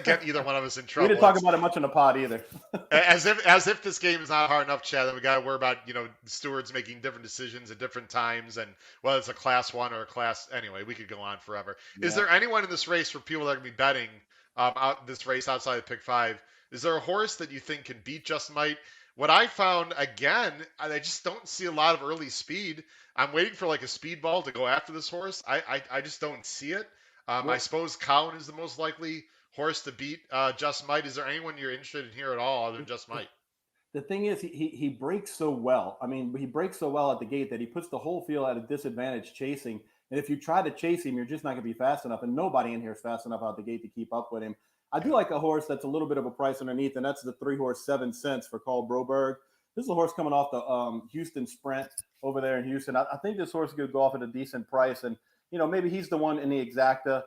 get either one of us in trouble. We didn't talk about it much in the pod either. as if this game is not hard enough, Chad, then we got to worry about stewards making different decisions at different times, and whether it's a class 1 or a class. Anyway, we could go on forever. Yeah. Is there anyone in this race, for people that are going to be betting out this race outside of pick 5? Is there a horse that you think can beat Just Might? What I found, again, I just don't see a lot of early speed. I'm waiting for like a speedball to go after this horse. I just don't see it. I suppose Cowan is the most likely horse to beat Just Might. Is there anyone you're interested in here at all other than Just Might? The thing is, he breaks so well. I mean, he breaks so well at the gate that he puts the whole field at a disadvantage chasing. And if you try to chase him, you're just not going to be fast enough. And nobody in here is fast enough out the gate to keep up with him. I do like a horse that's a little bit of a price underneath, and that's the 3-horse 7 cents for Carl Broberg. This is a horse coming off the Houston Sprint over there in Houston. I think this horse is going to go off at a decent price, and maybe he's the one in the exacta.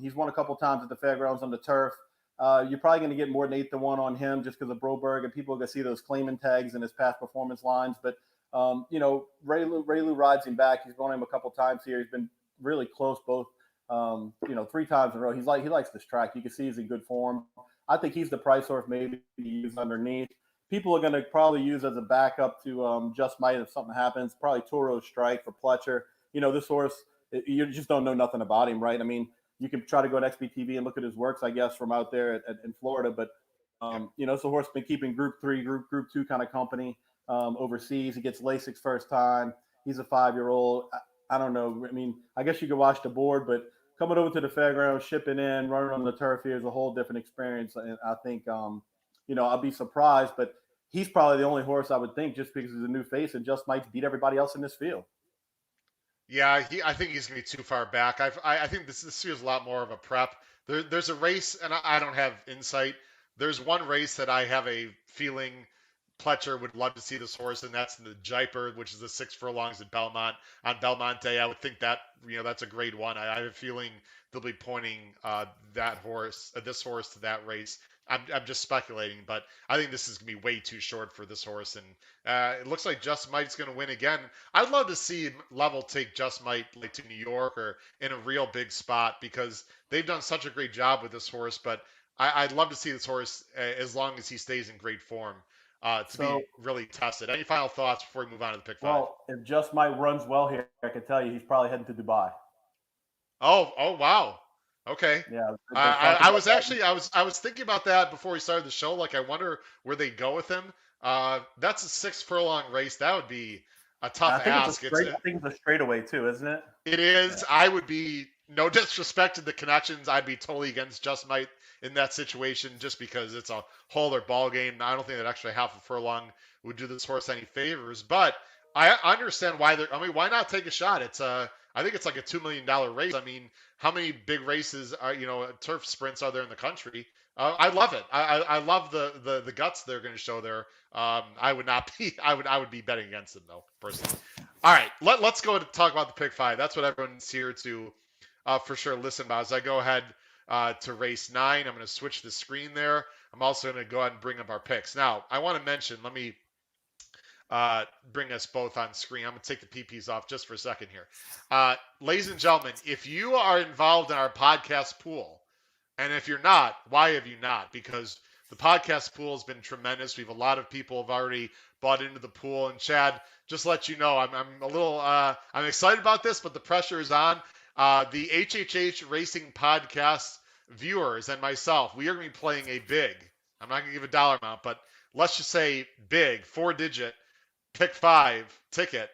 He's won a couple times at the Fairgrounds on the turf. You're probably going to get more than 8-1 on him just because of Broberg, and people are going to see those claiming tags in his past performance lines. But Ray Lou rides him back. He's won him a couple times here. He's been really close both. 3 times in a row. He likes this track. You can see he's in good form. I think he's the price horse maybe to use underneath. people are going to probably use as a backup to Just Might if something happens. Probably Toro Strike for Pletcher. This horse, you just don't know nothing about him, right? I mean, you can try to go to XBTV and look at his works, I guess, from out there in Florida. But it's a horse been keeping Group 3, Group 2 kind of company overseas. He gets LASIK first time. He's a 5-year-old. I don't know. I mean, I guess you could watch the board, but coming over to the fairgrounds, shipping in, running on the turf here is a whole different experience. And I think, I'll be surprised, but he's probably the only horse I would think just because he's a new face and just might beat everybody else in this field. Yeah, I think he's going to be too far back. I think this feels a lot more of a prep. There's a race, and I don't have insight. There's one race that I have a feeling Pletcher would love to see this horse, and that's the Jaipur, which is the 6 furlongs at Belmont on Belmont Day. I would think that that's a grade one. I have a feeling they'll be pointing this horse to that race. I'm just speculating, but I think this is gonna be way too short for this horse, and it looks like Just Might's gonna win again. I'd love to see Level take Just Might like to New York or in a real big spot because they've done such a great job with this horse. But I'd love to see this horse as long as he stays in great form. To be really tested. Any final thoughts before we move on to the pick 5? Well, if Just Might runs well here, I can tell you he's probably heading to Dubai. Oh wow. Okay. Yeah. I was thinking about that before we started the show. Like, I wonder where they go with him. That's a 6 furlong race. That would be a tough ask. I think it's a straightaway too, isn't it? It is. Yeah. I would be, no disrespect to the connections, I'd be totally against Just Might in that situation just because it's a whole other ball game. I don't think that extra half a furlong would do this horse any favors, but I understand why why not take a shot? I think it's like a $2 million race. I mean, how many big races are, turf sprints are there in the country? I love it. I love the guts they're going to show there. I would be betting against them though, personally. All right, let's go to talk about the pick 5. That's what everyone's here to for sure listen about. As I go ahead to race 9, I'm going to switch the screen there. I'm also going to go ahead and bring up our picks. Now, I want to mention, let me bring us both on screen. I'm going to take the PPs off just for a second here. Ladies and gentlemen, if you are involved in our podcast pool, and if you're not, why have you not? Because the podcast pool has been tremendous. We have a lot of people have already bought into the pool. And Chad, just to let you know, I'm a little I'm excited about this, but the pressure is on. The HHH Racing Podcast viewers and myself, we are going to be playing a big, I'm not going to give a dollar amount, but let's just say big, 4-digit pick 5 ticket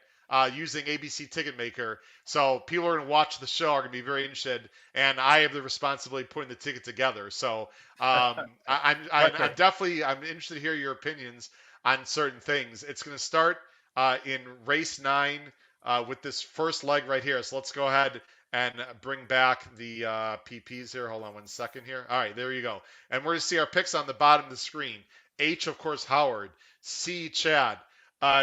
using ABC Ticketmaker. So people are going to watch the show, are going to be very interested, and I have the responsibility of putting the ticket together. So I'm interested to hear your opinions on certain things. It's going to start in race 9 with this first leg right here. So let's go ahead and bring back the PPs here. Hold on one second here. All right, there you go. And we're going to see our picks on the bottom of the screen. H, of course, Howard. C, Chad.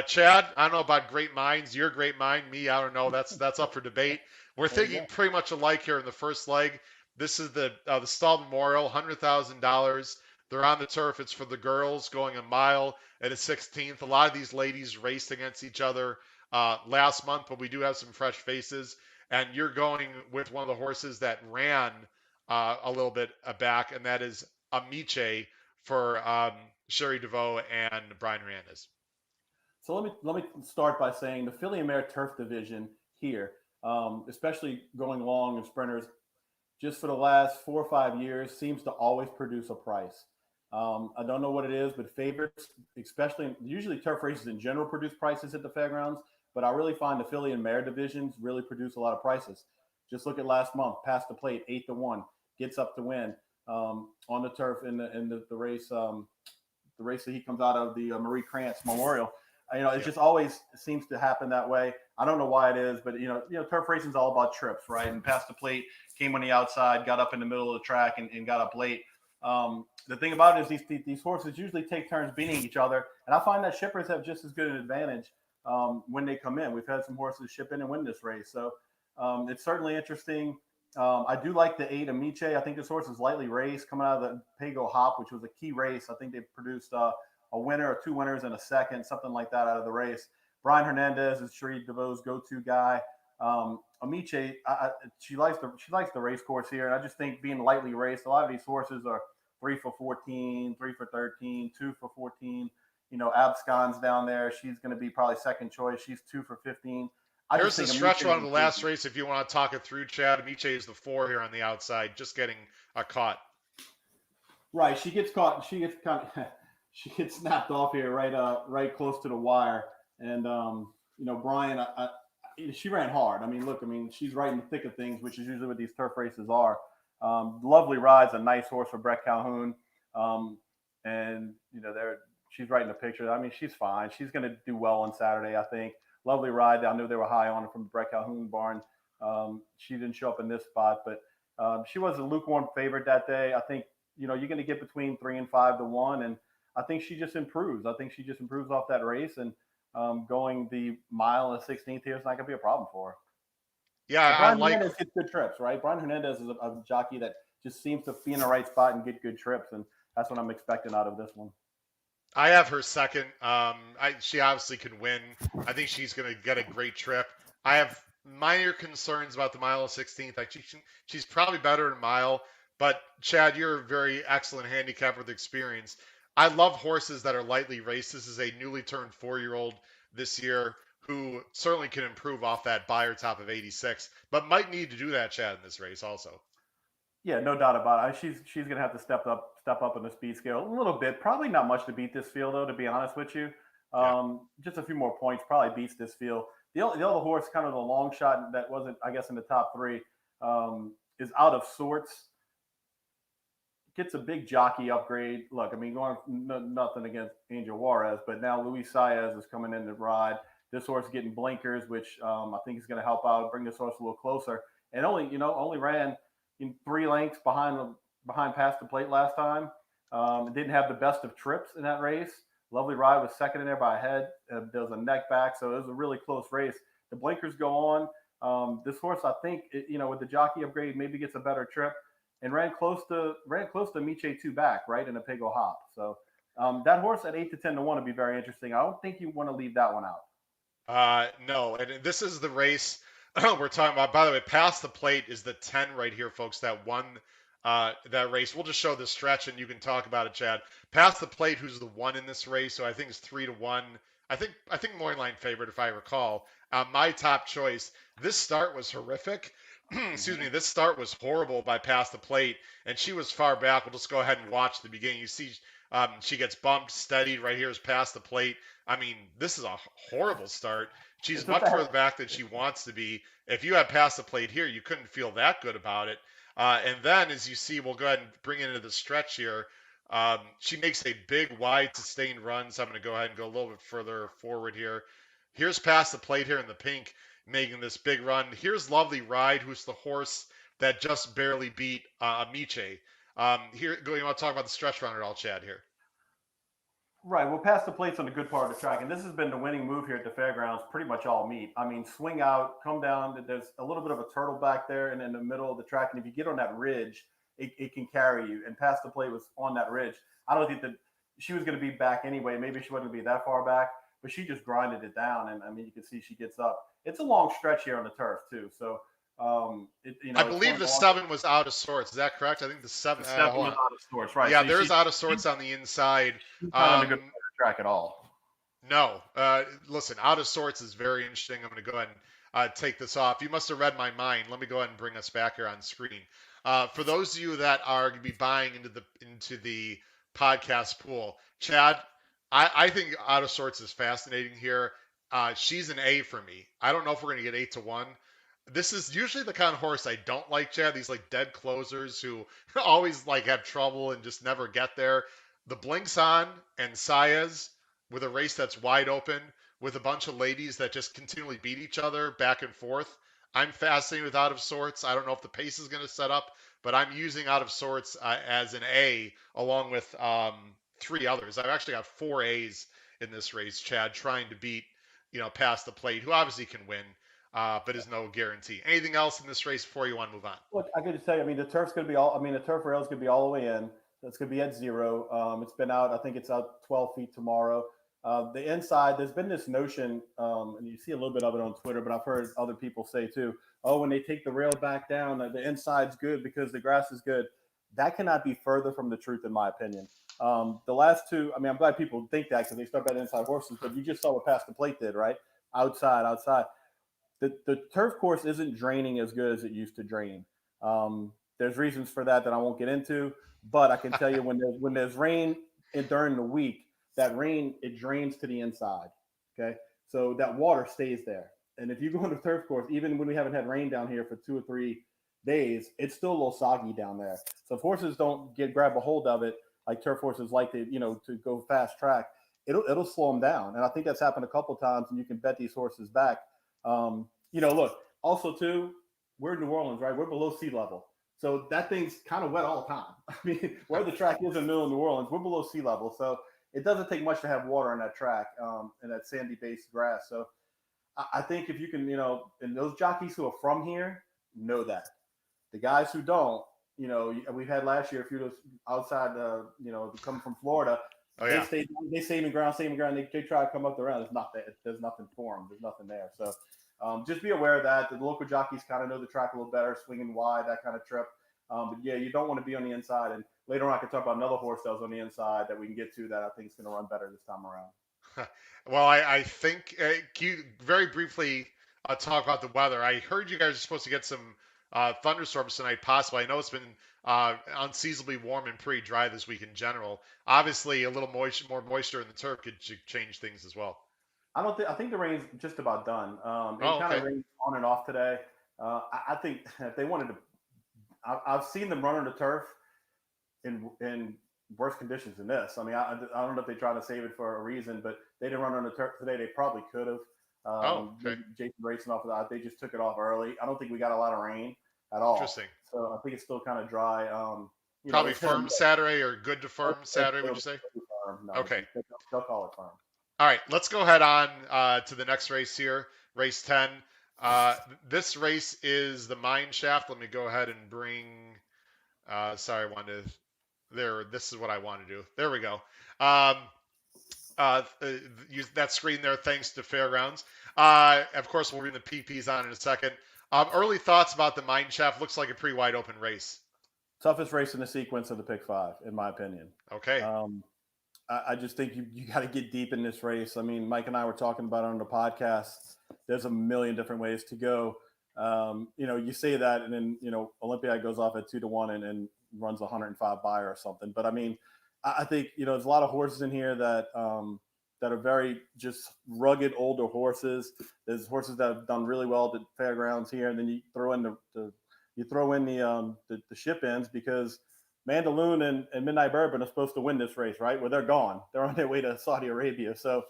Chad, I don't know about great minds. You're a great mind. Me, I don't know. That's up for debate. We're thinking pretty much alike here in the first leg. This is the Stall Memorial, $100,000. They're on the turf. It's for the girls going a mile at a 16th. A lot of these ladies raced against each other last month, but we do have some fresh faces. And you're going with one of the horses that ran a little bit back, and that is Amiche for Sherry DeVoe and Brian Hernandez. So let me start by saying the filly and mare turf division here, especially going long in sprinters, just for the last 4 or 5 years, seems to always produce a price. I don't know what it is, but favorites, usually turf races in general produce prices at the fairgrounds, but I really find the filly and mare divisions really produce a lot of prices. Just look at last month, Past the Plate, 8-1, gets up to win on the turf in the race, the race that he comes out of, the Marie Krantz Memorial. It just always seems to happen that way. I don't know why it is, but turf racing is all about trips, right? And Past the Plate came on the outside, got up in the middle of the track, and got up late. The thing about it is these horses usually take turns beating each other, and I find that shippers have just as good an advantage when they come in. We've had some horses ship in and win this race, so it's certainly interesting. I do like the 8 Amiche. I think this horse is lightly raced coming out of the Pago Hop, which was a key race. I think they produced a winner or 2 winners and a second, something like that out of the race. Brian Hernandez is Sherry DeVoe's go-to guy. Amiche, she likes the race course here. And I just think being lightly raced, a lot of these horses are 3 for 14, 3 for 13, 2 for 14. Abscon's down there. She's going to be probably second choice. She's 2 for 15. Here's the stretch run of the last race. If you want to talk it through, Chad, Amiche is the 4 here on the outside, just getting caught. Right, she gets caught. She gets she gets snapped off here right close to the wire. And Brian, she ran hard. She's right in the thick of things, which is usually what these turf races are. Lovely Ride's a nice horse for Brett Calhoun, she's right in the picture. She's fine. She's going to do well on Saturday, I think. Lovely Ride. I knew they were high on her from the Brett Calhoun barn. She didn't show up in this spot, but she was a lukewarm favorite that day. I think you're going to get between 3 and 5 to 1, and I think she just improves. I think she just improves off that race, and going the mile and 16th here is not going to be a problem for her. Yeah, Brian Hernandez gets good trips, right? Brian Hernandez is a jockey that just seems to be in the right spot and get good trips, and that's what I'm expecting out of this one. I have her second. She obviously can win. I think she's going to get a great trip. I have minor concerns about the mile and 16th. She's probably better in a mile, but Chad, you're a very excellent handicapper with experience. I love horses that are lightly raced. This is a newly turned 4-year-old this year who certainly can improve off that Beyer top of 86, but might need to do that, Chad, in this race also. Yeah, no doubt about it. She's going to have to step up in the speed scale a little bit. Probably not much to beat this field, though, to be honest with you. Just a few more points probably beats this field. The other horse, kind of the long shot that wasn't, I guess, in the top 3, is Out of Sorts. Gets a big jockey upgrade. Look, going nothing against Angel Juarez, but now Luis Saez is coming in to ride. This horse getting blinkers, which I think is going to help out, bring this horse a little closer. And only ran in 3 lengths behind past the plate last time. Didn't have the best of trips in that race. Lovely Ride was second in there by a head. There was a neck back, so it was a really close race. The blinkers go on. This horse, I think, with the jockey upgrade, maybe gets a better trip. And ran close to Miche 2 back, right, in a Pago hop. So that horse at 8 to 10 to 1 would be very interesting. I don't think you want to leave that one out. No, and this is the race we're talking about. By the way, Past the Plate is the 10 right here, folks, that won that race. We'll just show the stretch, and you can talk about it, Chad. Past the Plate, who's the 1 in this race, so I think it's 3 to 1. I think morning line favorite, if I recall. My top choice. This start was horrific. Excuse me, this start was horrible by Past the Plate, and she was far back. We'll just go ahead and watch the beginning. You see she gets bumped, steadied. Right here is Past the Plate. This is a horrible start. She's much further back than she wants to be. If you had Past the Plate here, you couldn't feel that good about it. And then, as you see, we'll go ahead and bring it into the stretch here. She makes a big, wide, sustained run, so I'm going to go ahead and go a little bit further forward here. Here's Past the Plate here in the pink, making this big run. Here's Lovely Ride, who's the horse that just barely beat Amiche. Here, you want to talk about the stretch run at all, Chad, here? Right. Well, Past the Plate's on the good part of the track, and this has been the winning move here at the Fairgrounds pretty much all meet. Swing out, come down. There's a little bit of a turtle back there and in the middle of the track, and if you get on that ridge, it can carry you. And Past the Plate was on that ridge. I don't think that she was going to be back anyway. Maybe she wasn't going to be that far back, but she just grinded it down, and you can see she gets up. It's a long stretch here on the turf too, so I believe the 7 was Out of Sorts. Is that correct? I think the 7 was Out of Sorts, right? Yeah, so there's Out of Sorts on the inside. Not on a good track at all. No, listen, Out of Sorts is very interesting. I'm going to go ahead and take this off. You must have read my mind. Let me go ahead and bring us back here on screen. For those of you that are going to be buying into the podcast pool, Chad, I think Out of Sorts is fascinating here. She's an A for me. I don't know if we're going to get 8 to 1. This is usually the kind of horse I don't like, Chad. These dead closers who always have trouble and just never get there. The blinks on and Saez with a race that's wide open with a bunch of ladies that just continually beat each other back and forth. I'm fascinated with Out of Sorts. I don't know if the pace is going to set up, but I'm using Out of Sorts as an A along with 3 others. I've actually got 4 A's in this race, Chad, trying to beat Past the Plate, who obviously can win. But is no guarantee. Anything else in this race before you want to move on? Look, I could just tell you, the turf's going to be the turf rail's going to be all the way in. It's going to be at 0. It's been out. I think it's out 12 feet tomorrow. The inside, there's been this notion, and you see a little bit of it on Twitter, but I've heard other people say too, when they take the rail back down, the inside's good because the grass is good. That cannot be further from the truth, in my opinion. The last two, I mean, I'm glad people think that because they start betting inside horses, but you just saw what Past the Plate did, right? Outside. The turf course isn't draining as good as it used to drain. There's reasons for that I won't get into, but I can tell you when there's rain during the week, that rain, it drains to the inside. Okay. So that water stays there. And if you go on the turf course, even when we haven't had rain down here for 2 or 3 days, it's still a little soggy down there. So if horses don't grab a hold of it, like turf horses like to go fast track, it'll slow them down. And I think that's happened a couple of times, and you can bet these horses back. Look, also too, we're in New Orleans, right? We're below sea level. So that thing's kind of wet all the time. I mean, where the track is in the middle of New Orleans, we're below sea level. So it doesn't take much to have water on that track and that sandy-based grass. So I think if you can, and those jockeys who are from here know that. The guys who don't, we had last year a few of those outside, coming from Florida. Oh, yeah. They saving ground. They try to come up the round. There's nothing for them. There's nothing there. So just be aware of that. The local jockeys kind of know the track a little better, swinging wide, that kind of trip. But yeah, you don't want to be on the inside. And later on, I can talk about another horse that was on the inside that we can get to that I think is going to run better this time around. Well, I think can you very briefly talk about the weather? I heard you guys are supposed to get some thunderstorms tonight, possibly. I know it's been unseasonably warm and pretty dry this week in general. Obviously, a little more moisture in the turf could change things as well. I think the rain's just about done. Kind of rained on and off today. I think if they wanted to, I've seen them run on the turf in worse conditions than this. I mean, I don't know if they tried to save it for a reason, but they didn't run on the turf today. They probably could have. Jason racing off of that. They just took it off early. I don't think we got a lot of rain at all. Interesting. So I think it's still kind of dry. Probably firm Saturday or good to firm Saturday, would you say? Firm. No, okay. They'll call it firm. All right, let's go ahead on to the next race here, race 10. This race is the mine shaft. Let me go ahead and bring, this is what I want to do. There we go. Use that screen there, thanks to Fairgrounds. Of course, we'll bring the PPs on in a second. Early thoughts about the mine shaft. Looks like a pretty wide open race. Toughest race in the sequence of the pick 5, in my opinion. Okay. I just think you got to get deep in this race. I mean, Mike and I were talking about it on the podcast. There's a million different ways to go. You say that, and then Olympiad goes off at 2-1 and runs 105 buyer or something. But I mean, I think there's a lot of horses in here that are very just rugged older horses. There's horses that have done really well at the Fairgrounds here, and then you throw in the ship ins because Mandaloon and Midnight Bourbon are supposed to win this race, right? Well, they're gone. They're on their way to Saudi Arabia. So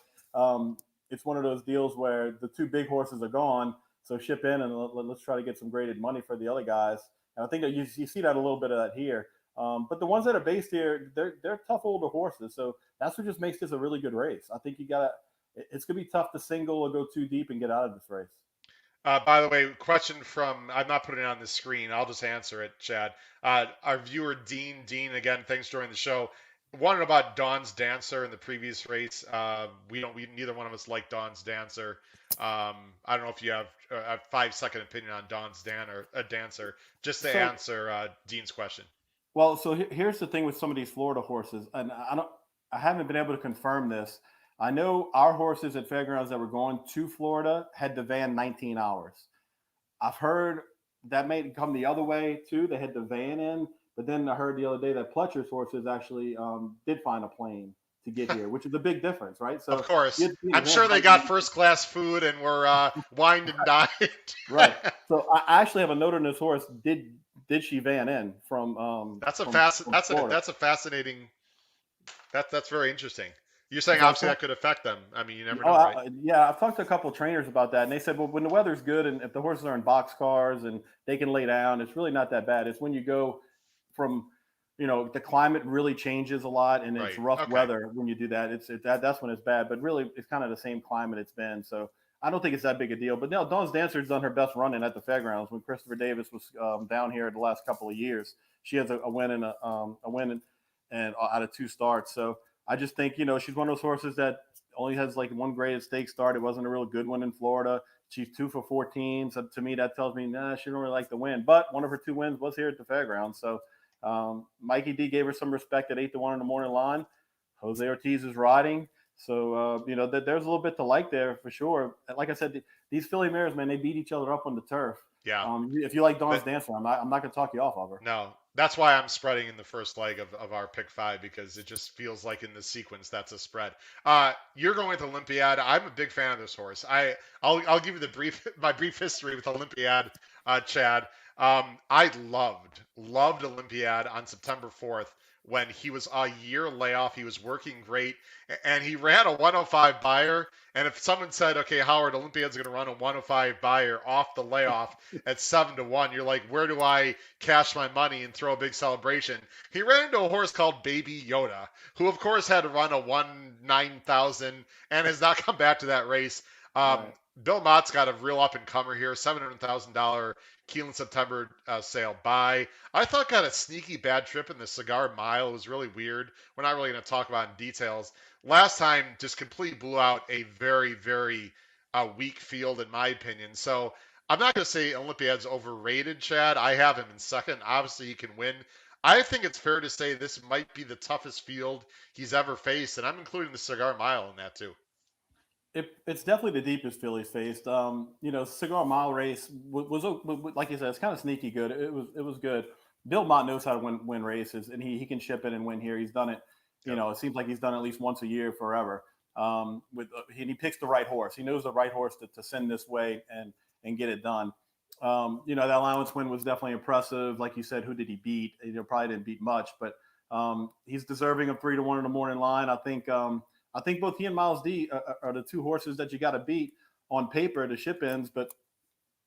it's one of those deals where the 2 big horses are gone. So ship in and let's try to get some graded money for the other guys. And I think that you see that a little bit of that here. But the ones that are based here, they're tough older horses. So that's what just makes this a really good race. I think it's going to be tough to single or go too deep and get out of this race. By the way, question from, I'm not putting it on the screen. I'll just answer it, Chad. Our viewer, Dean, again, thanks for joining the show. Wanted about Dawn's Dancer in the previous race. Neither one of us like Dawn's Dancer. I don't know if you have a 5-second opinion on Dawn's Dancer, just to answer Dean's question. Well, so here's the thing with some of these Florida horses, and I haven't been able to confirm this. I know our horses at Fairgrounds that were going to Florida had to van 19 hours. I've heard that may come the other way too. They had the van in, but then I heard the other day that Pletcher's horses actually did find a plane to get here, which is a big difference, right? So of course, I'm sure they got first-class food and were wined and dined. Right. So I actually have a note on this horse. Did she van in from? That's fascinating. That's very interesting. You're saying obviously that could affect them. I mean, you never know, right? Yeah, I've talked to a couple of trainers about that, and they said, well, when the weather's good and if the horses are in box cars and they can lay down, it's really not that bad. It's when you go from, the climate really changes a lot, and it's rough weather when you do that. That's when it's bad. But really, it's kind of the same climate it's been. So I don't think it's that big a deal. But no, Dawn's Dancer's done her best running at the Fairgrounds when Christopher Davis was down here the last couple of years. She has a win and and out of 2 starts. So I just think, she's one of those horses that only has like 1 graded stake start. It wasn't a real good one in Florida. She's 2 for 14. So to me, that tells me, she don't really like the win. But one of her 2 wins was here at the Fairgrounds. So Mikey D gave her some respect at 8-1 in the morning line. Jose Ortiz is riding. So, there's a little bit to like there for sure. Like I said, these Philly mares, man, they beat each other up on the turf. Yeah. If you like Dawn's Dancer, I'm not going to talk you off of her. No, that's why I'm spreading in the first leg of our pick 5, because it just feels like in the sequence that's a spread. You're going with Olympiad. I'm a big fan of this horse. I'll give you my brief history with Olympiad, Chad. I loved Olympiad on September 4th when he was a year layoff. He was working great, and he ran a 105 buyer. And if someone said, okay, Howard, Olympiad's going to run a 105 buyer off the layoff at 7-1, you're like, where do I cash my money and throw a big celebration? He ran into a horse called Baby Yoda, who of course had to run a 1-9,000 and has not come back to that race. Right. Bill Mott's got a real up-and-comer here, $700,000 Keelan September sale buy. I thought got a sneaky bad trip in the Cigar Mile. It was really weird. We're not really going to talk about it in details. Last time just completely blew out a very, very weak field, in my opinion. So I'm not going to say Olympiad's overrated, Chad. I have him in second. Obviously, he can win. I think it's fair to say this might be the toughest field he's ever faced, and I'm including the Cigar Mile in that too. It's definitely the deepest Phillies faced. Cigar Mile race was like you said, it's kind of sneaky good. It was good. Bill Mott knows how to win races, and he can ship it and win here. He's done it. It seems like he's done it at least once a year forever. And he picks the right horse. He knows the right horse to send this way and get it done. That allowance win was definitely impressive. Like you said, who did he beat? Probably didn't beat much, but he's deserving of 3-1 in the morning line. I think both he and Miles D are the two horses that you got to beat on paper to ship ins, but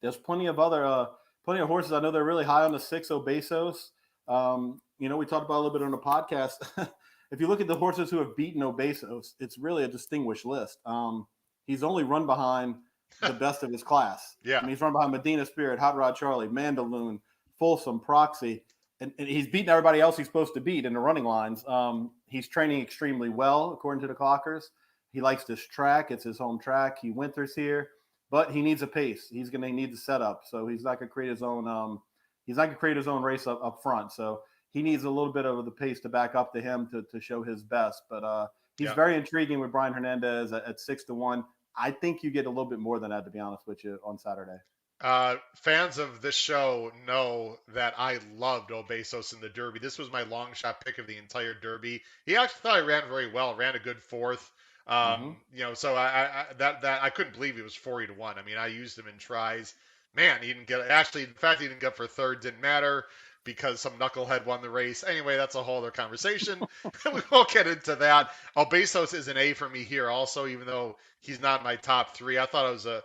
there's plenty of horses. I know they're really high on the 6 Obesos. We talked about a little bit on the podcast. If you look at the horses who have beaten Obesos, it's really a distinguished list. He's only run behind the best of his class. Yeah. I mean, he's run behind Medina Spirit, Hot Rod Charlie, Mandaloon, Folsom, Proxy. And he's beaten everybody else he's supposed to beat in the running lines. He's training extremely well, according to the clockers. He likes this track. It's his home track. He winters here, but he needs a pace. He's going to need the setup. So he's not going to create his own. He's not going to create his own race up front. So he needs a little bit of the pace to back up to him to show his best. But he's very intriguing with Brian Hernandez at 6-1. I think you get a little bit more than that, to be honest with you, on Saturday. Fans of this show know that I loved Obesos in the Derby. This was my long shot pick of the entire Derby. He actually thought he ran very well, ran a good fourth. So I couldn't believe he was 40-1. I mean, I used him in tries. Man, he didn't get, actually, in fact, he didn't get for third. Didn't matter because some knucklehead won the race. Anyway, that's a whole other conversation. We won't get into that. Obesos is an A for me here also, even though he's not in my top 3. I thought it was a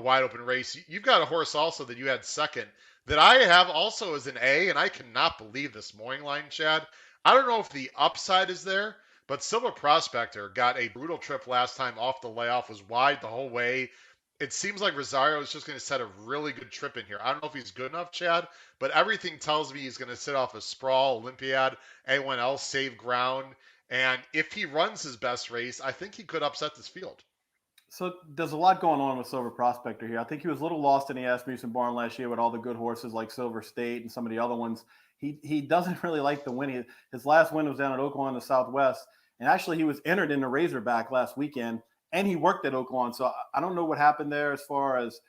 wide open race. You've got a horse also that you had second that I have also as an A, and I cannot believe this morning line, Chad. I don't know if the upside is there, but Silver Prospector got a brutal trip last time off the layoff, was wide the whole way. It seems like Rosario is just going to set a really good trip in here. I don't know if he's good enough, Chad, but everything tells me he's going to sit off a sprawl, Olympiad, anyone else save ground. And if he runs his best race, I think he could upset this field. So there's a lot going on with Silver Prospector here. I think he was a little lost in the Asmussen barn last year with all the good horses like Silver State and some of the other ones. He doesn't really like the win. His last win was down at Oaklawn in the Southwest. And actually he was entered in the Razorback last weekend, and he worked at Oaklawn. So I don't know what happened there as far as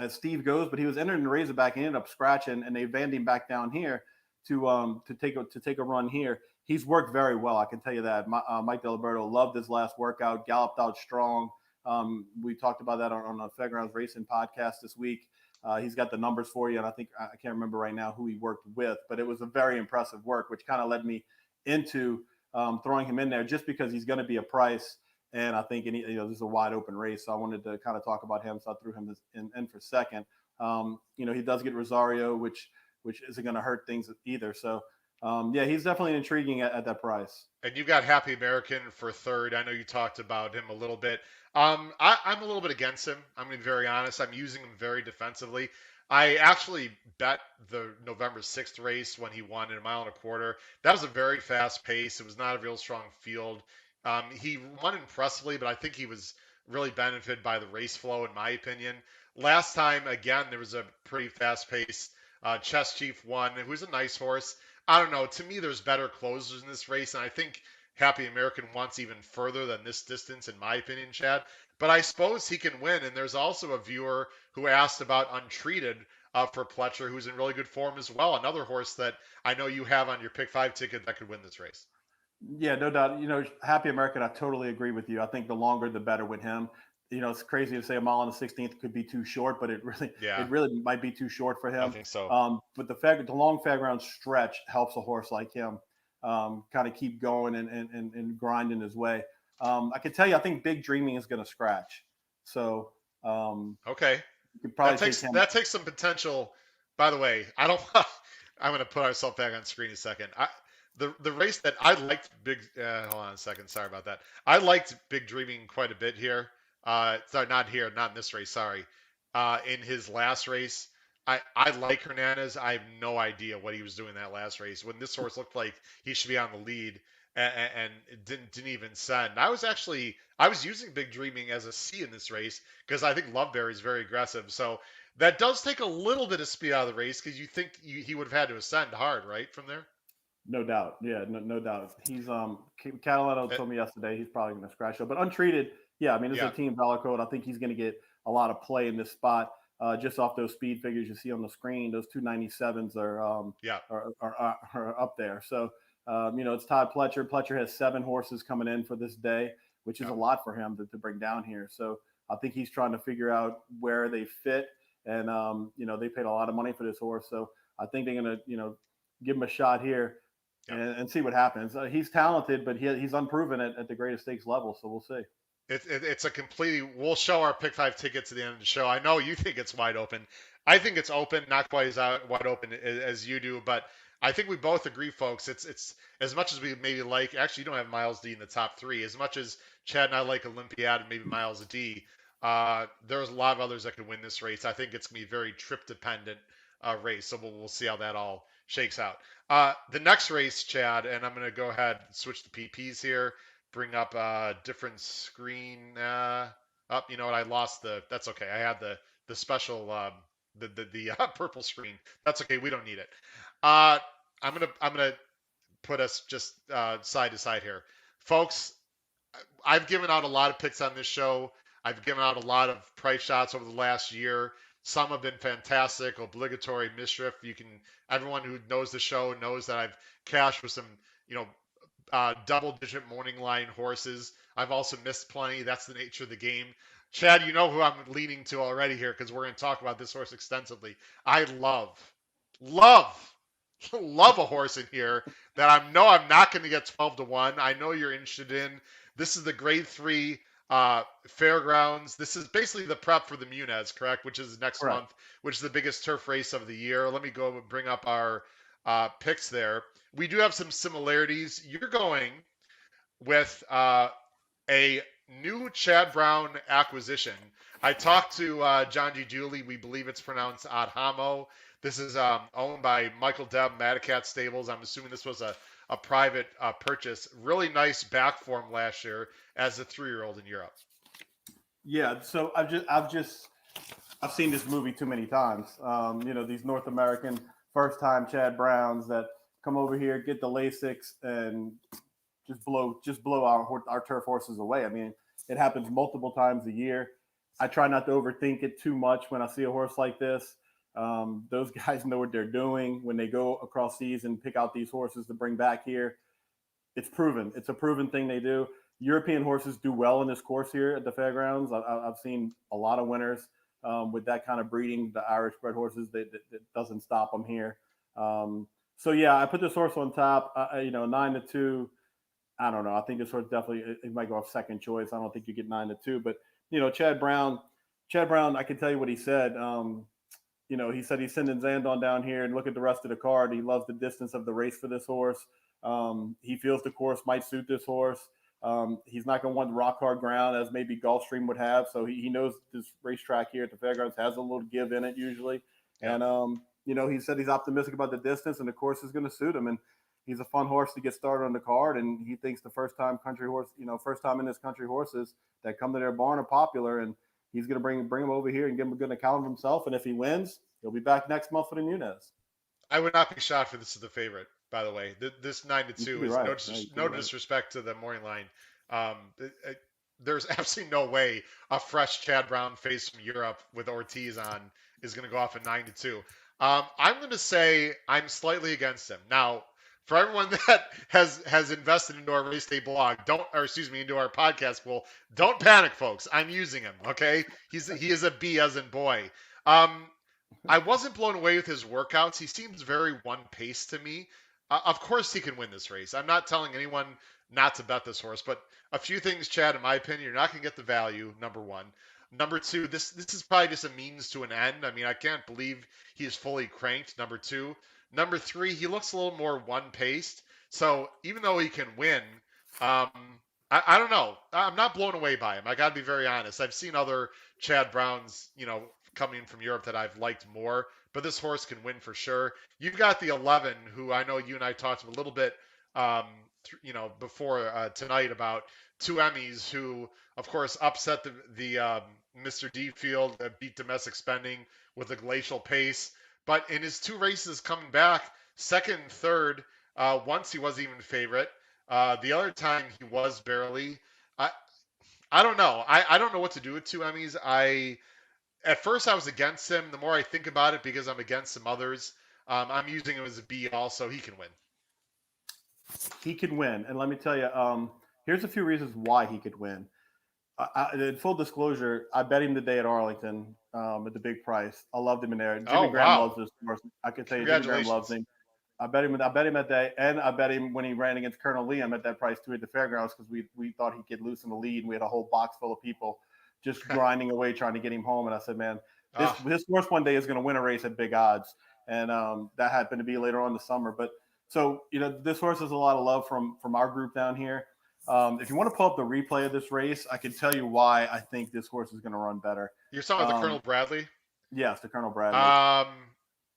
Steve goes, but he was entered in the Razorback and ended up scratching, and they banned him back down here to take a run here. He's worked very well, I can tell you that. Mike Diliberto loved his last workout, galloped out strong. We talked about that on a Fairgrounds Racing podcast this week. He's got the numbers for you, and I can't remember right now who he worked with, but it was a very impressive work, which kind of led me into throwing him in there just because he's going to be a price, and I think this is a wide open race, so I wanted to kind of talk about him, so I threw him in for second. He does get Rosario, which isn't going to hurt things either, so he's definitely intriguing at that price. And you got Happy American for third. I know you talked about him a little bit. I'm a little bit against him. I'm going to be very honest. I'm using him very defensively. I actually bet the November 6th race when he won in a mile and a quarter. That was a very fast pace. It was not a real strong field. He won impressively, but I think he was really benefited by the race flow, in my opinion. Last time, again, there was a pretty fast pace Chess Chief won, who's a nice horse. I don't know. To me, there's better closers in this race, and I think Happy American wants even further than this distance, in my opinion, Chad. But I suppose he can win. And there's also a viewer who asked about Untreated for Pletcher, who's in really good form as well. Another horse that I know you have on your pick five ticket that could win this race. Yeah, no doubt. Happy American, I totally agree with you. I think the longer the better with him. It's crazy to say a mile on the 16th could be too short, but it really Yeah, it really might be too short for I him. think so. But the long fairground stretch helps a horse like him kind of keep going and grinding his way. I can tell you, I think Big Dreaming is going to scratch. So Okay. you could probably take him. That takes some potential. By the way, I don't. I'm going to put ourselves back on screen a second. The race that I liked big. Hold on a second. Sorry about that. I liked Big Dreaming quite a bit here. Sorry, not here, not in this race. Sorry. In his last race, I like Hernandez. I have no idea what he was doing that last race when this horse looked like he should be on the lead and it didn't even send. I was using Big Dreaming as a C in this race because I think Loveberry is very aggressive. So that does take a little bit of speed out of the race because you think he would have had to ascend hard, right, from there. No doubt. Yeah, no doubt. He's Catalano told me yesterday he's probably going to scratch up, but Untreated. Yeah, I mean, this is a team valor code. I think he's going to get a lot of play in this spot. Just off those speed figures you see on the screen, those 297s are up there. So it's Todd Pletcher. Pletcher has 7 horses coming in for this day, which is a lot for him to bring down here. So I think he's trying to figure out where they fit, and they paid a lot of money for this horse, so I think they're going to give him a shot here. And see what happens. He's talented, but he's unproven at the greatest stakes level, so we'll see. It's a completely. We'll show our pick five tickets at the end of the show. I know you think it's wide open. I think it's open, not quite as wide open as you do, but I think we both agree, folks. It's as much as we maybe like. Actually, you don't have Miles D in the top 3. As much as Chad and I like Olympiad and maybe Miles D, there's a lot of others that could win this race. I think it's gonna be a very trip dependent race, so we'll see how that all shakes out. The next race, Chad, and I'm going to go ahead and switch the PPs here, bring up a different screen. You know what? I lost that's okay. I had the special, the purple screen. That's okay. We don't need it. I'm gonna put us just side to side here, folks. I've given out a lot of picks on this show. I've given out a lot of price shots over the last year. Some have been fantastic, obligatory mischief. Everyone who knows the show knows that I've cashed with some, double-digit morning line horses. I've also missed plenty. That's the nature of the game. Chad, you know who I'm leaning to already here because we're going to talk about this horse extensively. I love a horse in here that I'm not going to get 12-1. I know you're interested in. This is the Grade 3 Fairgrounds. This is basically the prep for the Munez, correct? Which is next month, which is the biggest turf race of the year. Let me go and bring up our picks there. We do have some similarities. You're going with a new Chad Brown acquisition. I talked to John Dooley. We believe it's pronounced Adhamo. This is owned by Michael Deb, Madacat Stables. I'm assuming this was a private purchase. Really nice back form last year as a 3-year-old in Europe. Yeah, so I've seen this movie too many times. These North American first-time Chad Browns that come over here, get the Lasix, and just blow our turf horses away. I mean, it happens multiple times a year. I try not to overthink it too much when I see a horse like this. Those guys know what they're doing when they go across seas and pick out these horses to bring back here. It's proven. It's a proven thing they do. European horses do well in this course here at the Fairgrounds. I've seen a lot of winners with that kind of breeding. The Irish bred horses, that doesn't stop them here. So yeah, I put this horse on top. 9-2. I don't know. I think this horse definitely it might go off second choice. I don't think you get 9-2, but Chad Brown. I can tell you what he said. He said he's sending Zandon down here and look at the rest of the card. He loves the distance of the race for this horse. He feels the course might suit this horse. He's not going to want rock hard ground as maybe Gulfstream would have. So he knows this racetrack here at the Fairgrounds has a little give in it usually. And, he said he's optimistic about the distance and the course is going to suit him. And he's a fun horse to get started on the card. And he thinks the first time in this country horses that come to their barn are popular. And he's going to bring him over here and give him a good account of himself. And if he wins, He'll be back next month for the Nunez. I would not be shocked if this is the favorite. By the way, this 9-2 is Right. no disrespect to the morning line. Um, there's absolutely no way a fresh Chad Brown face from Europe with Ortiz on is going to go off at 9-2. I'm going to say I'm slightly against him. Now, for everyone that has invested into our race day blog, into our podcast pool, don't panic, folks. I'm using him. Okay, he is a B as in boy. I wasn't blown away with his workouts. He seems very one pace to me. Of course, he can win this race. I'm not telling anyone not to bet this horse, but a few things, Chad, in my opinion, you're not going to get the value. Number one. Number two, this is probably just a means to an end. I mean, I can't believe he is fully cranked. Number two. Number three, he looks a little more one paced. So even though he can win, um, I don't know. I'm not blown away by him. I got to be very honest. I've seen other Chad Browns, coming from Europe that I've liked more, but this horse can win for sure. You've got the 11, who I know you and I talked a little bit, before tonight about two Emmys, who of course upset the Mr. D field, beat domestic spending with a glacial pace, but in his two races coming back, second and third, once he wasn't even favorite. The other time he was barely. I I don't know. I don't know what to do with two Emmys. At first I was against him. The more I think about it, because I'm against some others, I'm using him as a B. Also, he can win. He could win, and let me tell you, here's a few reasons why he could win. In full disclosure, I bet him today at Arlington at the big price. I loved him in there. Jimmy Graham loves this horse. I can tell you, Jimmy Graham loves him. I bet him that day, and I bet him when he ran against Colonel Liam at that price too at the Fairgrounds, because we thought he could loosen the lead, and we had a whole box full of people just grinding away trying to get him home. And I said, man, this horse one day is going to win a race at big odds, and that happened to be later on in the summer. But so this horse has a lot of love from our group down here. If you want to pull up the replay of this race, I can tell you why I think this horse is going to run better. You're talking about the Colonel Bradley? Yes, the Colonel Bradley.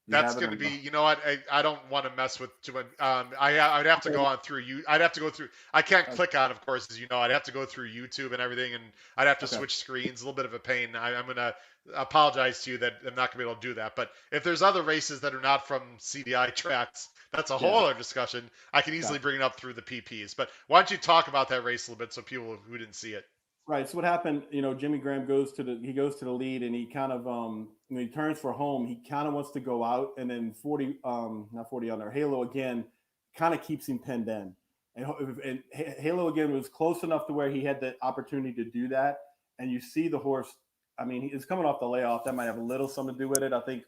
That's going to be, you know what? I don't want to mess with too much. I'd have to go on through you. I'd have to go through. I can't click on, of course, as you know. I'd have to go through YouTube and everything, and I'd have to switch screens. A little bit of a pain. I'm going to apologize to you that I'm not going to be able to do that. But if there's other races that are not from CDI tracks, that's a whole other discussion. I can easily bring it up through the PPs. But why don't you talk about that race a little bit so people who didn't see it. Right. So what happened, Jimmy Graham goes to the lead, and he kind of when he turns for home, he kind of wants to go out, and then 40 not 40 under Halo again kind of keeps him pinned in. And Halo again was close enough to where he had the opportunity to do that. And you see the horse, I mean, he's coming off the layoff. That might have a little something to do with it. I think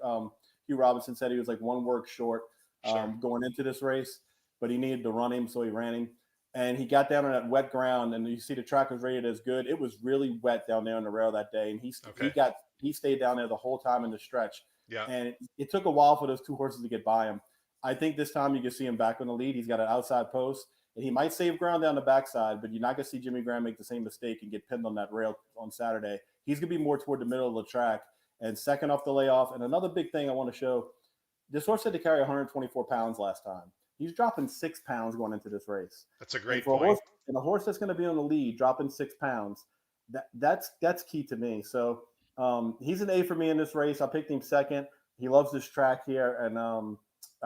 Hugh Robinson said he was like one work short going into this race, but he needed to run him, so he ran him. And he got down on that wet ground, and you see the track was rated as good. It was really wet down there on the rail that day, and he stayed down there the whole time in the stretch. Yeah. And it took a while for those two horses to get by him. I think this time you can see him back on the lead. He's got an outside post, and he might save ground down the backside, but you're not going to see Jimmy Graham make the same mistake and get pinned on that rail on Saturday. He's going to be more toward the middle of the track and second off the layoff. And another big thing I want to show, this horse had to carry 124 pounds last time. He's dropping 6 pounds going into this race. That's a great point. And a horse that's going to be on the lead, dropping 6 pounds, that's key to me. So he's an A for me in this race. I picked him second. He loves this track here, and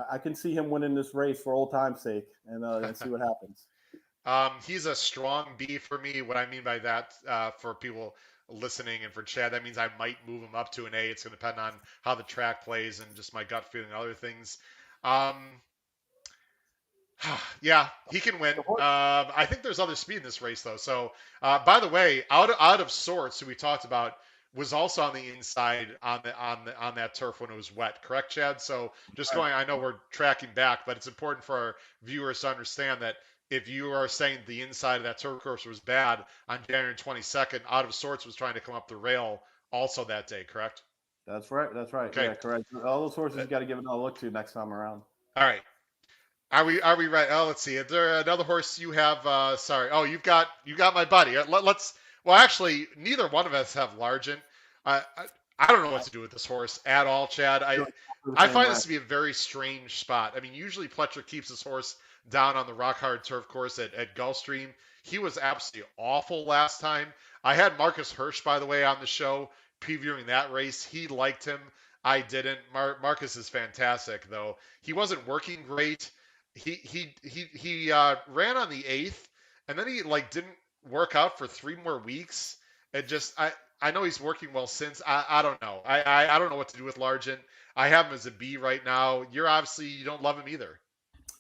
I can see him winning this race for old time's sake, and see what happens. He's a strong B for me. What I mean by that, for people listening and for Chad, that means I might move him up to an A. It's going to depend on how the track plays and just my gut feeling and other things. Yeah, he can win. I think there's other speed in this race, though. So, by the way, out of sorts, who we talked about, was also on the inside on that turf when it was wet. Correct, Chad? So, just going. I know we're tracking back, but it's important for our viewers to understand that if you are saying the inside of that turf course was bad on January 22nd, out of sorts was trying to come up the rail also that day. Correct? That's right. Okay. Yeah, correct. All those horses you got to give another look to next time around. All right. Are we right? Oh, let's see. Is there another horse you have? Sorry. Oh, you got my buddy. Well, actually, neither one of us have Largent. I don't know what to do with this horse at all, Chad. I find this to be a very strange spot. I mean, usually Pletcher keeps his horse down on the rock hard turf course at Gulfstream. He was absolutely awful last time. I had Marcus Hirsch, by the way, on the show previewing that race. He liked him. I didn't. Marcus is fantastic, though. He wasn't working great. He ran on the 8th, and then he like didn't work out for 3 more weeks. It just I know he's working well since. I don't know. I don't know what to do with Largent. I have him as a B right now. You're obviously you don't love him either.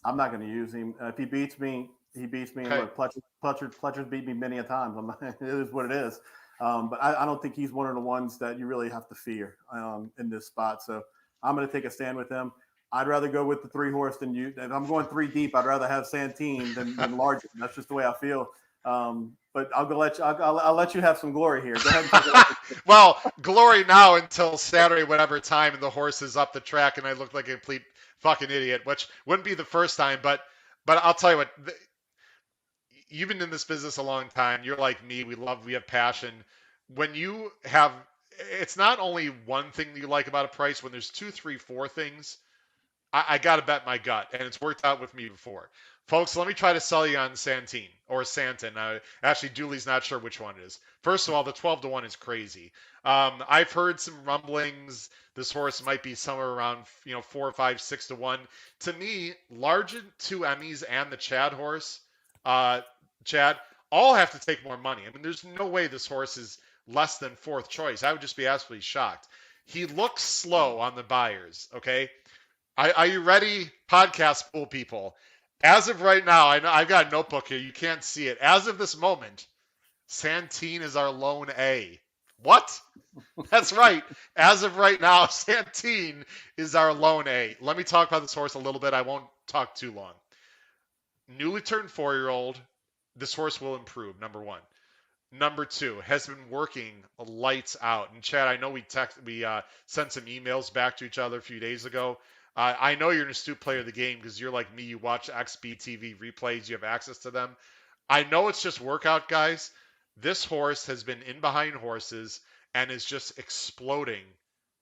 I'm not going to use him. If he beats me, he beats me. And Okay. look, Pletcher's beat me many a time. It is what it is. But I don't think he's one of the ones that you really have to fear in this spot. So I'm going to take a stand with him. I'd rather go with the 3-horse than you. If I'm going 3 deep, I'd rather have Santine than Largent. That's just the way I feel. But I'll let you have some glory here. Go ahead. Well, glory now until Saturday, whatever time, and the horse is up the track, and I look like a complete fucking idiot, which wouldn't be the first time. But I'll tell you what, you've been in this business a long time. You're like me. We have passion. When you have, it's not only one thing that you like about a price. When there's 2, 3, 4 things, I got to bet my gut, and it's worked out with me before. Folks, let me try to sell you on Santine or Santin. Actually, Dooley's not sure which one it is. First of all, the 12-1 is crazy. I've heard some rumblings. This horse might be somewhere around 4, 5, 6-1. To me, Largent, 2 Emmys, and the Chad horse, Chad, all have to take more money. I mean, there's no way this horse is less than 4th choice. I would just be absolutely shocked. He looks slow on the buyers. Okay. Are you ready, podcast pool people? As of right now, I know I've got a notebook here. You can't see it. As of this moment, Santine is our lone A. What? That's right. As of right now, Santine is our lone A. Let me talk about this horse a little bit. I won't talk too long. Newly turned 4-year-old. This horse will improve, number 1. Number 2, has been working lights out. And Chad, I know we sent some emails back to each other a few days ago. I know you're an astute player of the game because you're like me. You watch XBTV replays. You have access to them. I know it's just workout, guys. This horse has been in behind horses and is just exploding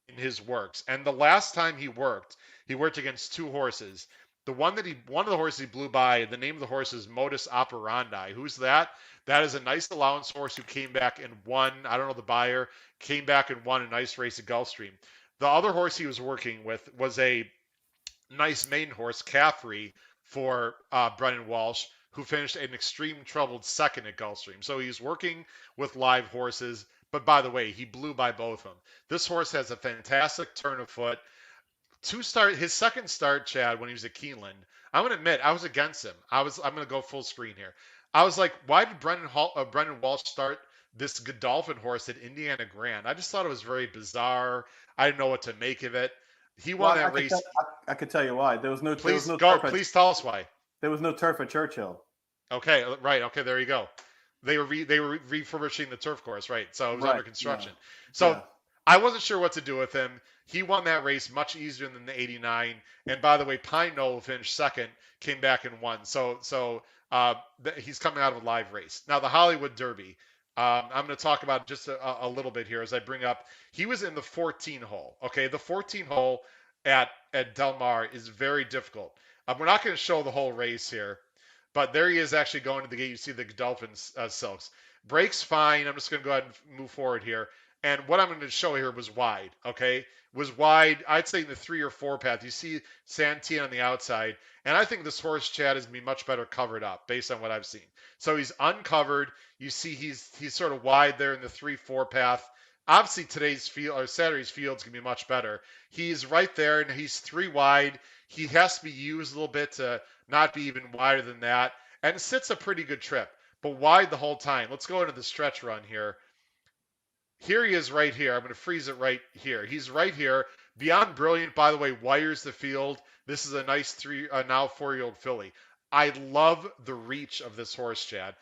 in his works. And the last time he worked against 2 horses. One of the horses he blew by, the name of the horse is Modus Operandi. Who's that? That is a nice allowance horse who came back and won. I don't know the buyer. Came back and won a nice race at Gulfstream. The other horse he was working with was a nice main horse, Caffrey, for Brennan Walsh, who finished an extreme troubled 2nd at Gulfstream. So he's working with live horses. But by the way, he blew by both of them. This horse has a fantastic turn of foot. His 2nd start, Chad, when he was at Keeneland, I'm going to admit, I was against him. I'm going to go full screen here. I was like, why did Brendan Walsh start this Godolphin horse at Indiana Grand? I just thought it was very bizarre. I didn't know what to make of it. He won that race. I could tell you why. Please tell us why. There was no turf at Churchill. Okay, right. Okay, there you go. They were refurbishing the turf course, right? So it was under construction. Yeah. So I wasn't sure what to do with him. He won that race much easier than the 89. And by the way, Pine Knoll finished 2nd, came back and won. So he's coming out of a live race. Now the Hollywood Derby. I'm going to talk about just a little bit here as I bring up. He was in the 14 hole. Okay, the 14 hole at Del Mar is very difficult. We're not going to show the whole race here, but there he is actually going to the gate. You see the Godolphin silks. Brakes fine. I'm just going to go ahead and move forward here. And what I'm going to show here was wide. Okay, was wide. I'd say in the 3 or 4 path. You see Santine on the outside, and I think this horse, Chad, is going to be much better covered up based on what I've seen. So he's uncovered. You see he's sort of wide there in the 3-4 path. Obviously Saturday's field's going to be much better. He's right there, and he's 3 wide. He has to be used a little bit to not be even wider than that, and sits a pretty good trip, but wide the whole time. Let's go into the stretch run here. Here he is right here. I'm going to freeze it right here. He's right here. Beyond Brilliant, by the way, wires the field. This is a nice now 4-year-old filly. I love the reach of this horse, Chad.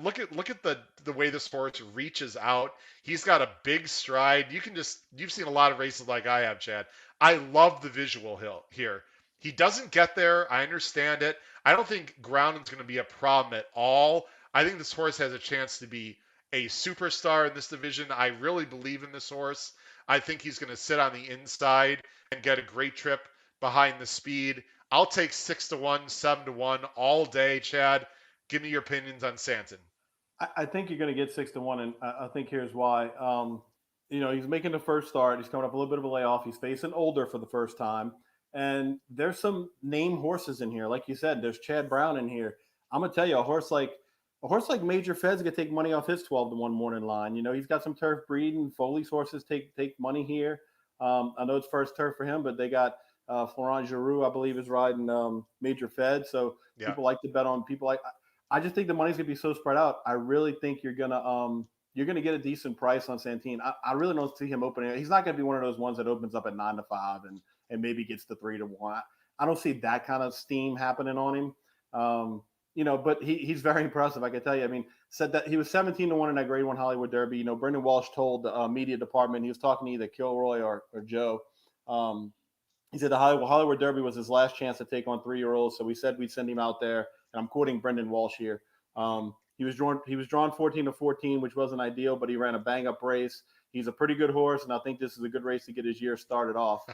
Look at the way this horse reaches out. He's got a big stride. You've seen a lot of races like I have, Chad. I love the visual here. He doesn't get there. I understand it. I don't think grounding's going to be a problem at all. I think this horse has a chance to be a superstar in this division. I really believe in this horse. I think he's going to sit on the inside and get a great trip behind the speed. I'll take 6-1, 7-1 all day, Chad. Give me your opinions on Santon. I think you're going to get 6-1, and I think here's why. He's making the first start. He's coming up a little bit of a layoff. He's facing older for the first time. And there's some name horses in here. Like you said, there's Chad Brown in here. I'm gonna tell you, a horse like Major Fed's gonna take money off his 12-1 morning line. He's got some turf breeding. Foley's horses take money here. I know it's first turf for him, but they got Florent Giroux, I believe, is riding Major Fed. So Yeah. people like to bet on people like. I just think the money's gonna be so spread out. I really think you're gonna get a decent price on Santine. I really don't see him opening. He's not gonna be one of those ones that opens up at 9-5 and maybe gets to 3-1. I don't see that kind of steam happening on him. But he's very impressive. I can tell you. I mean, said that he was 17-1 in that Grade 1 Hollywood Derby. Brendan Walsh told the media department, he was talking to either Kilroy or Joe. He said the Hollywood Derby was his last chance to take on 3-year-olds. So we said we'd send him out there. And I'm quoting Brendan Walsh here. He was drawn 14-14, which wasn't ideal, but he ran a bang up race. He's a pretty good horse, and I think this is a good race to get his year started off.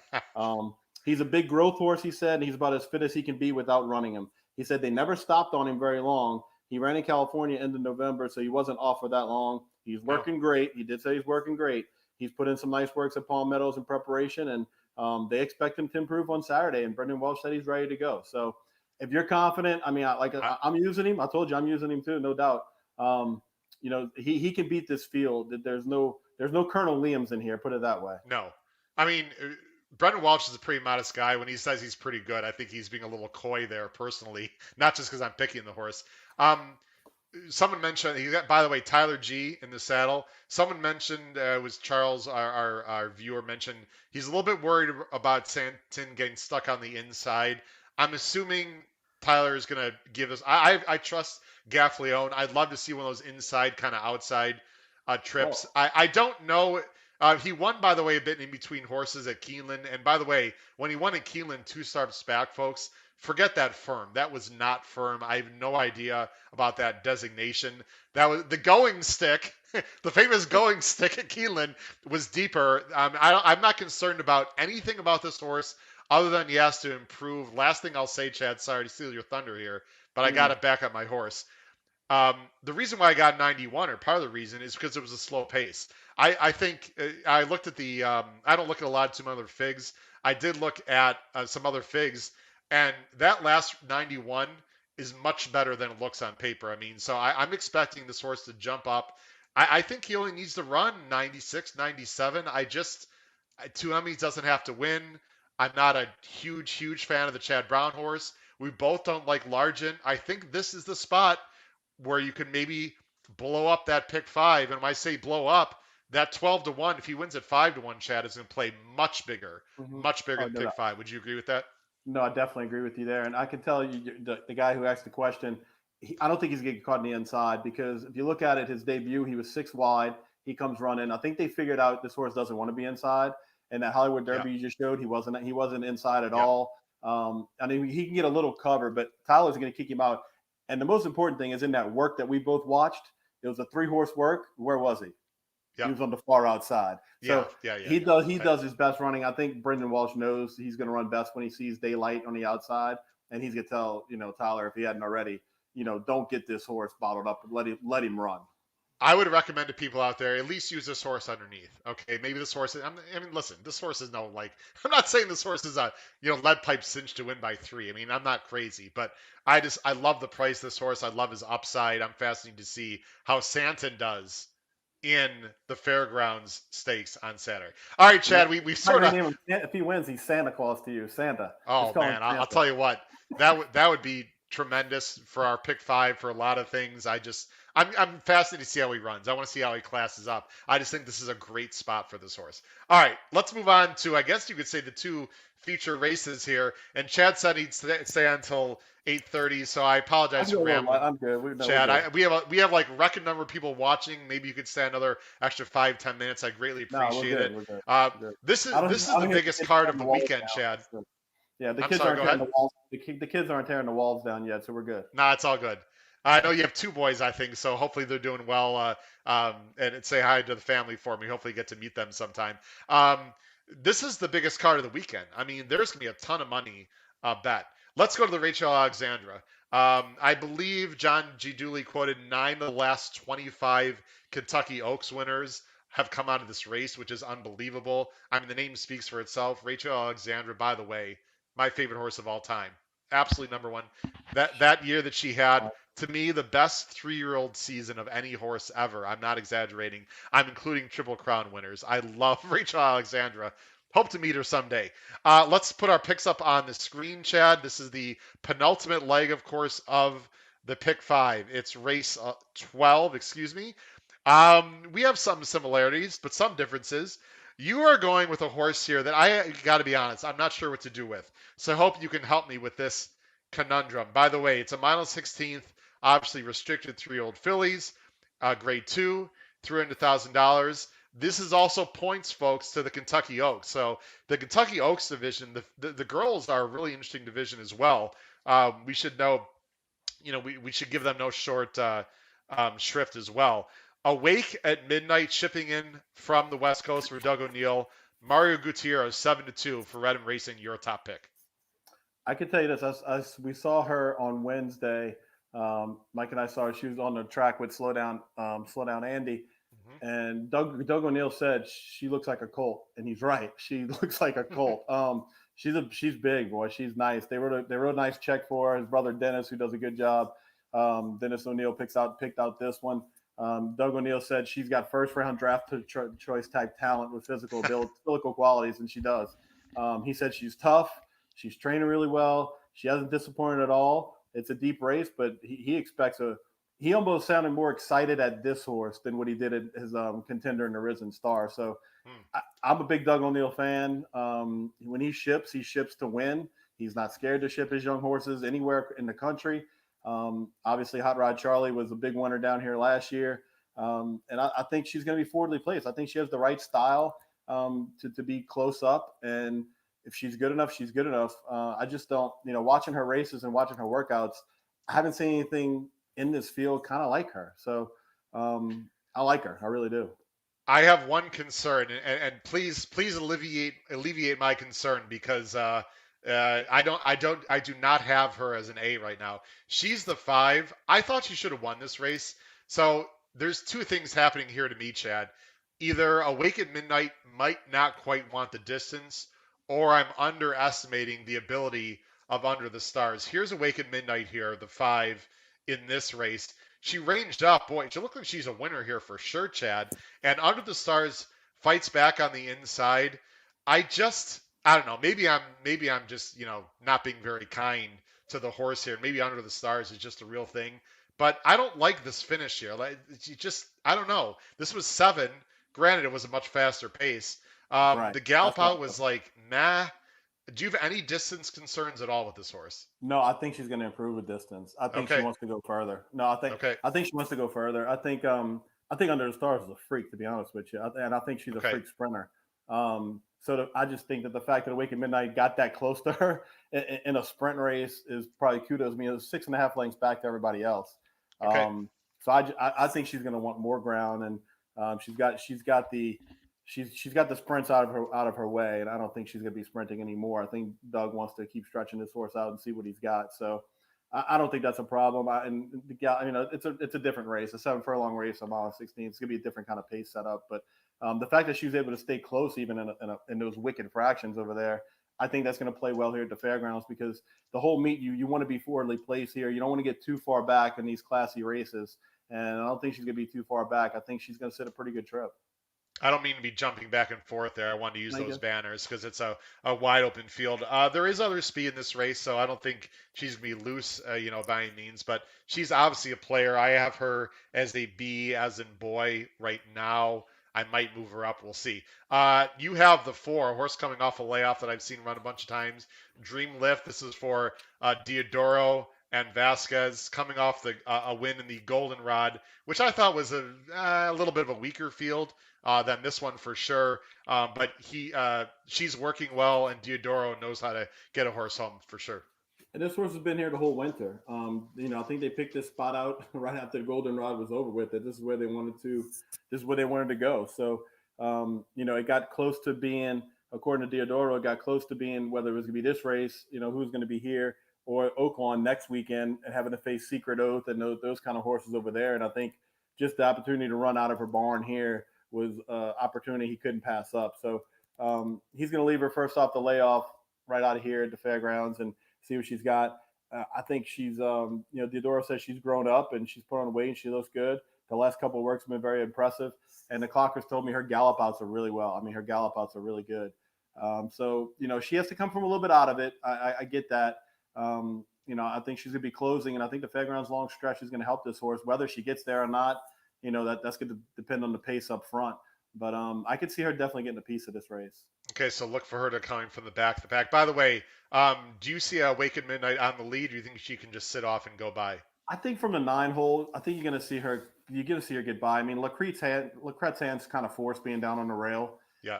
He's a big growth horse, he said, and he's about as fit as he can be without running him. He said they never stopped on him very long. He ran in California end of November, so he wasn't off for that long. He's working great. He did say he's working great. He's put in some nice works at Palm Meadows in preparation, and they expect him to improve on Saturday. And Brendan Welsh said he's ready to go. So if you're confident, I mean, I'm using him. I told you I'm using him too, no doubt. He can beat this field. There's no Colonel Liam's in here. Put it that way. No, I mean, Brendan Walsh is a pretty modest guy. When he says he's pretty good, I think he's being a little coy there personally, not just because I'm picking the horse. Someone mentioned, by the way, Tyler G in the saddle. Someone mentioned, it was Charles, our viewer mentioned, he's a little bit worried about Santin getting stuck on the inside. I'm assuming Tyler is going to give us, I trust Gaffleone. I'd love to see one of those inside, kind of outside trips. I don't know. He won, by the way, a bit in between horses at Keeneland. And by the way, when he won at Keeneland 2 starts back, folks, forget that firm. That was not firm. I have no idea about that designation. That was the going stick. The famous going stick at Keeneland was deeper. I'm not concerned about anything about this horse other than he has to improve. Last thing I'll say, Chad, sorry to steal your thunder here, but I got to back up my horse. The reason why I got 91, or part of the reason, is because it was a slow pace. I think I looked at the. I don't look at a lot of some other figs. I did look at some other figs, and that last 91 is much better than it looks on paper. I mean, so I'm expecting this horse to jump up. I think he only needs to run 96, 97. Two Emmys doesn't have to win. I'm not a huge fan of the Chad Brown horse. We both don't like Largent. I think this is the spot where you can maybe blow up that pick 5. And when I say blow up, that 12-1, if he wins at 5-1, Chad is going to play much bigger than pick 5. Would you agree with that? No, I definitely agree with you there. And I can tell you, the guy who asked the question, I don't think he's going to get caught in the inside, because if you look at it, his debut, he was 6 wide. He comes running. I think they figured out this horse doesn't want to be inside. And that Hollywood Derby you just showed, he wasn't inside at all. I mean, he can get a little cover, but Tyler's going to kick him out. And the most important thing is in that work that we both watched, it was a 3-horse work. Where was he? Yep. He was on the far outside. So he does his best running. I think Brendan Walsh knows he's going to run best when he sees daylight on the outside, and he's going to tell Tyler, if he hadn't already, don't get this horse bottled up. Let him run. I would recommend to people out there, at least use this horse underneath. Okay, maybe this horse. Listen, this horse is no like. I'm not saying this horse is a lead pipe cinch to win by 3. I mean, I'm not crazy, but I love the price of this horse. I love his upside. I'm fascinated to see how Santin does in the Fairgrounds Stakes on Saturday. All right, Chad, we sort of. If he wins, he's Santa Claus to you, Santa. Oh man, I'll tell you what, that would be tremendous for our pick 5 for a lot of things. I'm fascinated to see how he runs. I want to see how he classes up. I just think this is a great spot for this horse. All right, let's move on to, I guess you could say, the 2 feature races here. And Chad said he'd stay until 8:30, so I apologize for rambling. I'm good. Chad, we have like record number of people watching. Maybe you could stay another extra 5-10 minutes. I greatly appreciate it. We're good. This is the biggest card of the weekend, Chad. Yeah, the kids aren't tearing the walls. The kids aren't tearing the walls down yet, so we're good. Nah, it's all good. I know you have 2 boys, I think, so hopefully they're doing well. And say hi to the family for me. Hopefully you get to meet them sometime. This is the biggest card of the weekend. I mean, there's going to be a ton of money bet. Let's go to the Rachel Alexandra. I believe John G. Dooley quoted 9 of the last 25 Kentucky Oaks winners have come out of this race, which is unbelievable. I mean, the name speaks for itself. Rachel Alexandra, by the way, my favorite horse of all time. Absolutely number one. That year that she had, to me, the best 3-year-old season of any horse ever. I'm not exaggerating. I'm including Triple Crown winners. I love Rachel Alexandra. Hope to meet her someday. Let's put our picks up on the screen, Chad. This is the penultimate leg, of course, of the pick 5. It's race 12, excuse me. We have some similarities, but some differences. You are going with a horse here that I got to be honest, I'm not sure what to do with. So I hope you can help me with this conundrum. By the way, it's a mile 16th, obviously restricted 3-year-old fillies, grade 2, $300,000. This is also points, folks, to the Kentucky Oaks. So the Kentucky Oaks division, the girls are a really interesting division as well. We should know, we should give them no short shrift as well. Awake at midnight, shipping in from the West Coast for Doug O'Neill. Mario Gutierrez, 7-2 for Redham Racing, your top pick. I can tell you this: as we saw her on Wednesday, Mike and I saw her. She was on the track with Slow Down Andy, and Doug O'Neill said she looks like a colt, and he's right. She looks like a colt. She's big, boy. She's nice. They wrote a nice check for her. His brother Dennis, who does a good job. Dennis O'Neill picked out this one. Doug O'Neill said she's got first round draft choice type talent with physical qualities, and she does. He said she's tough. She's training really well. She hasn't disappointed at all. It's a deep race, but he expects he almost sounded more excited at this horse than what he did at his contender in the Risen Star. So I'm a big Doug O'Neill fan. When he ships to win. He's not scared to ship his young horses anywhere in the country. Obviously, Hot Rod Charlie was a big winner down here last year. And I think she's going to be forwardly placed. I think she has the right style to be close up. And if she's good enough, she's good enough. I just don't, watching her races and watching her workouts, I haven't seen anything in this field kind of like her. So I like her. I really do. I have one concern, and please alleviate my concern, because I do not have her as an A right now. She's the 5. I thought she should have won this race. So there's two things happening here to me, Chad. Either Awake at Midnight might not quite want the distance, or I'm underestimating the ability of Under the Stars. Here's Awake at Midnight here, the 5 in this race. She ranged up. Boy, she looks like she's a winner here for sure, Chad. And Under the Stars fights back on the inside. I don't know. Maybe I'm just, not being very kind to the horse here. Maybe Under the Stars is just a real thing. But I don't like this finish here. I don't know. This was 7. Granted, it was a much faster pace. Right. The gallop out was like, nah. Do you have any distance concerns at all with this horse? No, I think she's going to improve with distance. I think she wants to go further. No, I think she wants to go further. I think Under the Stars is a freak, to be honest with you, and I think she's a freak sprinter. I just think that the fact that Awake at Midnight got that close to her in a sprint race is probably kudos. I mean, it was 6.5 lengths back to everybody else. So I think she's going to want more ground, and she's got the sprints out of her way, and I don't think she's going to be sprinting anymore. I think Doug wants to keep stretching this horse out and see what he's got. So I don't think that's a problem. It's a different race, a 7 furlong race, a mile 16. It's going to be a different kind of pace setup. But the fact that she was able to stay close even in those wicked fractions over there, I think that's going to play well here at the Fairgrounds, because the whole meet, you want to be forwardly placed here. You don't want to get too far back in these classy races, and I don't think she's going to be too far back. I think she's going to sit a pretty good trip. I don't mean to be jumping back and forth there. I wanted to use those banners because it's a wide open field. There is other speed in this race, so I don't think she's going to be loose, by any means. But she's obviously a player. I have her as a B, as in boy, right now. I might move her up. We'll see. You have the 4, a horse coming off a layoff that I've seen run a bunch of times. Dream Lift. This is for Diodoro and Vasquez, coming off a win in the Goldenrod, which I thought was a little bit of a weaker field than this one for sure. But she's working well, and Diodoro knows how to get a horse home for sure. And this horse has been here the whole winter. I think they picked this spot out right after the Goldenrod was over with. That this is where they wanted to go. So, it got close to being, according to Diodoro, it got close to being whether it was going to be this race, who's going to be here, or Oaklawn next weekend, and having to face Secret Oath and those kind of horses over there. And I think just the opportunity to run out of her barn here was opportunity he couldn't pass up. So he's going to leave her first off the layoff right out of here at the Fairgrounds and see what she's got. I think she's, Deodora says she's grown up and she's put on weight and she looks good. The last couple of works have been very impressive. And the clockers told me her gallop outs are really well. I mean, her gallop outs are really good. She has to come from a little bit out of it. I get that. I think she's going to be closing, and I think the Fairgrounds long stretch is going to help this horse. Whether she gets there or not, that's going to depend on the pace up front. But I could see her definitely getting a piece of this race. Okay, so look for her to coming from the back. By the way, do you see Awakened Midnight on the lead, or do you think she can just sit off and go by? I think from the 9 hole, I think you're going to see her. You're going to see her get by. I mean, Lacrette's hands kind of forced being down on the rail. Yeah.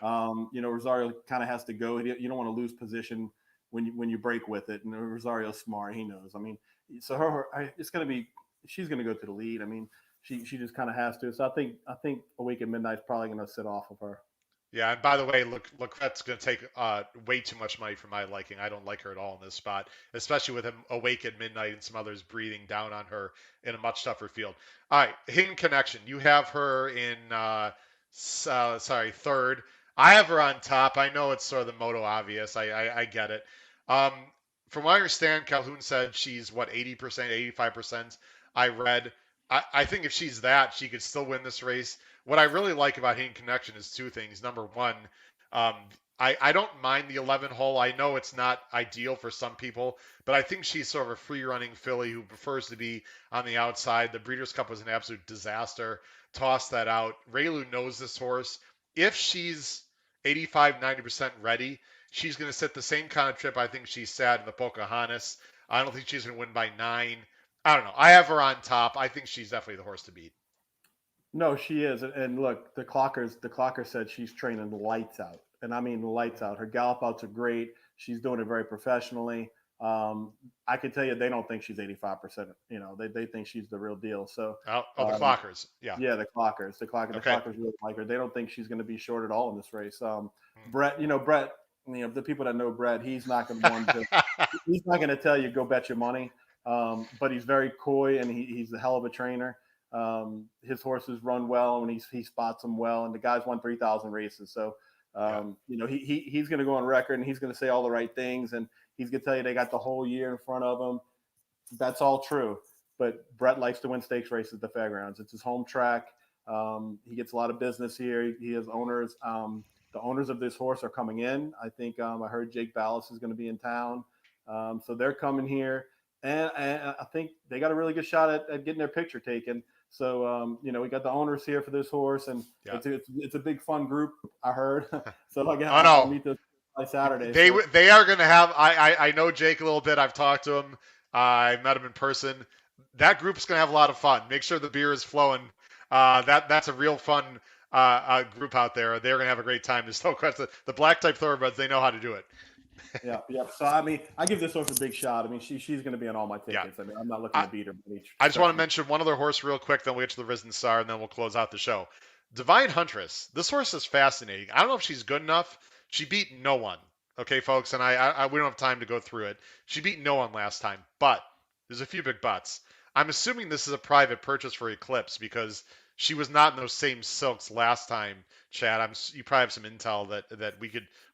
Rosario kind of has to go. You don't want to lose position when you break with it. And Rosario's smart. He knows. I mean, so it's going to be. She's going to go to the lead. I mean, she just kind of has to. So I think Awakened Midnight's probably going to sit off of her. Yeah, and by the way, Lacrette's going to take way too much money for my liking. I don't like her at all in this spot, especially with him awake at midnight and some others breathing down on her in a much tougher field. All right, Hidden Connection. You have her in, third. I have her on top. I know it's sort of the moto obvious. I get it. From what I understand, Calhoun said she's, 80%, 85%. I read. I think if she's that, she could still win this race. What I really like about Hidden Connection is two things. Number one, I don't mind the 11 hole. I know it's not ideal for some people, but I think she's sort of a free-running filly who prefers to be on the outside. The Breeders' Cup was an absolute disaster. Toss that out. Raylu knows this horse. If she's 85, 90% ready, she's going to sit the same kind of trip I think she sat in the Pocahontas. I don't think she's going to win by 9. I don't know. I have her on top. I think she's definitely the horse to beat. No, she is. And look, the clocker said she's training lights out. And I mean lights out. Her gallop outs are great. She's doing it very professionally. I can tell you they don't think she's 85%. They think she's the real deal. So the clockers. Yeah. Yeah, the clockers. The clockers really like her. They don't think she's going to be short at all in this race. Brett, the people that know Brett, he's not going to tell you go bet your money. But he's very coy and he's a hell of a trainer. His horses run well and he spots them well, and the guy's won 3,000 races. So, he's going to go on record and he's going to say all the right things, and he's going to tell you they got the whole year in front of him. That's all true. But Brett likes to win stakes races at the Fairgrounds. It's his home track. He gets a lot of business here. He has owners. The owners of this horse are coming in. I think I heard Jake Ballas is going to be in town. So they're coming here. And I think they got a really good shot at getting their picture taken. So, we got the owners here for this horse, and it's a big fun group, I heard. So I'll meet this by Saturday. They are going to have – I know Jake a little bit. I've talked to him. I met him in person. That group's going to have a lot of fun. Make sure the beer is flowing. That's a real fun group out there. They're going to have a great time. There's no question. The black type thoroughbreds, they know how to do it. Yeah. So I mean, I give this horse a big shot. I mean, she's going to be on all my tickets. I mean, I'm not looking to beat her. I just want to mention one other horse real quick, then we'll get to the Risen Star, and then we'll close out the show. Divine Huntress. This horse is fascinating. I don't know if she's good enough. She beat no one. Okay, folks, and we don't have time to go through it. She beat no one last time, but there's a few big buts. I'm assuming this is a private purchase for Eclipse because she was not in those same silks last time, Chad. You probably have some intel that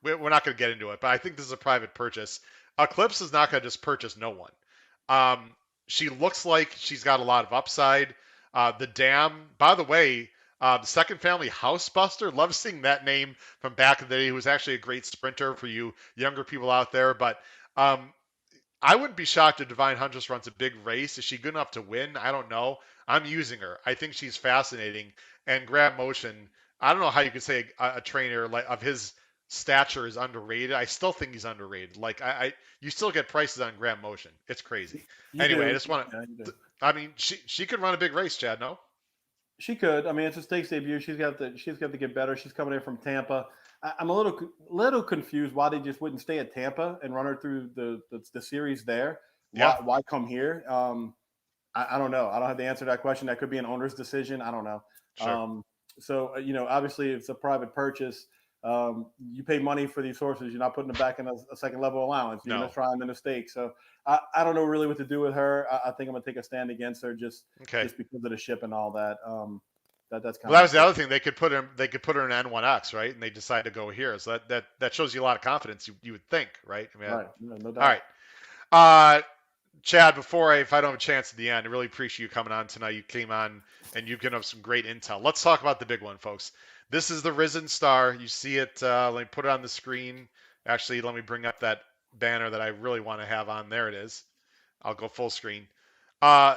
we're not going to get into it, but I think this is a private purchase. Eclipse is not going to just purchase no one. She looks like she's got a lot of upside. The Dam, by the way, the Second Family Housebuster, love seeing that name from back in the day, who was actually a great sprinter for you younger people out there. But I wouldn't be shocked if Divine Huntress runs a big race. Is she good enough to win? I don't know. I'm using her. I think she's fascinating. And Grab Motion, I don't know how you could say a trainer of his stature is underrated. I still think he's underrated. You still get prices on Grab Motion. It's crazy. I just want to. I mean, she could run a big race, Chad. No. She could. I mean, it's a stakes debut. She's got to get better. She's coming in from Tampa. I'm a little confused why they just wouldn't stay at Tampa and run her through the series there. Why come here? I don't know. I don't have the answer to that question. That could be an owner's decision. I don't know. Sure. So obviously it's a private purchase. You pay money for these horses. You're not putting them back in a second level allowance. You're going to try them in a stake. So I don't know really what to do with her. I think I'm going to take a stand against her just because of the ship and all that. That's kind Well, that of was the other thing. They could put her in N1X, right? And they decided to go here. So that shows you a lot of confidence. You would think, right? I mean, right. No doubt. all right. Uh, Chad, if I don't have a chance at the end, I really appreciate you coming on tonight. You came on and you've given us some great intel. Let's talk about the big one, folks. This is the Risen Star. You see it. Let me put it on the screen. Actually, let me bring up that banner that I really want to have on. There it is. I'll go full screen. Uh,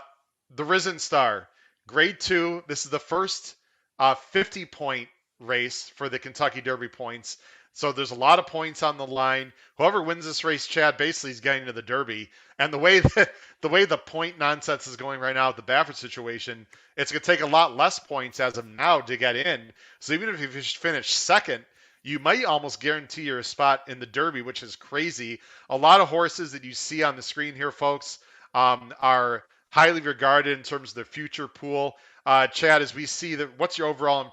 the Risen Star, Grade 2. This is the first 50-point race for the Kentucky Derby points. So there's a lot of points on the line. Whoever wins this race, Chad, basically is getting to the Derby. And the way the point nonsense is going right now with the Baffert situation, it's going to take a lot less points as of now to get in. So even if you finish second, you might almost guarantee your spot in the Derby, which is crazy. A lot of horses that you see on the screen here, folks, are highly regarded in terms of their future pool. Chad, as we see that, what's your overall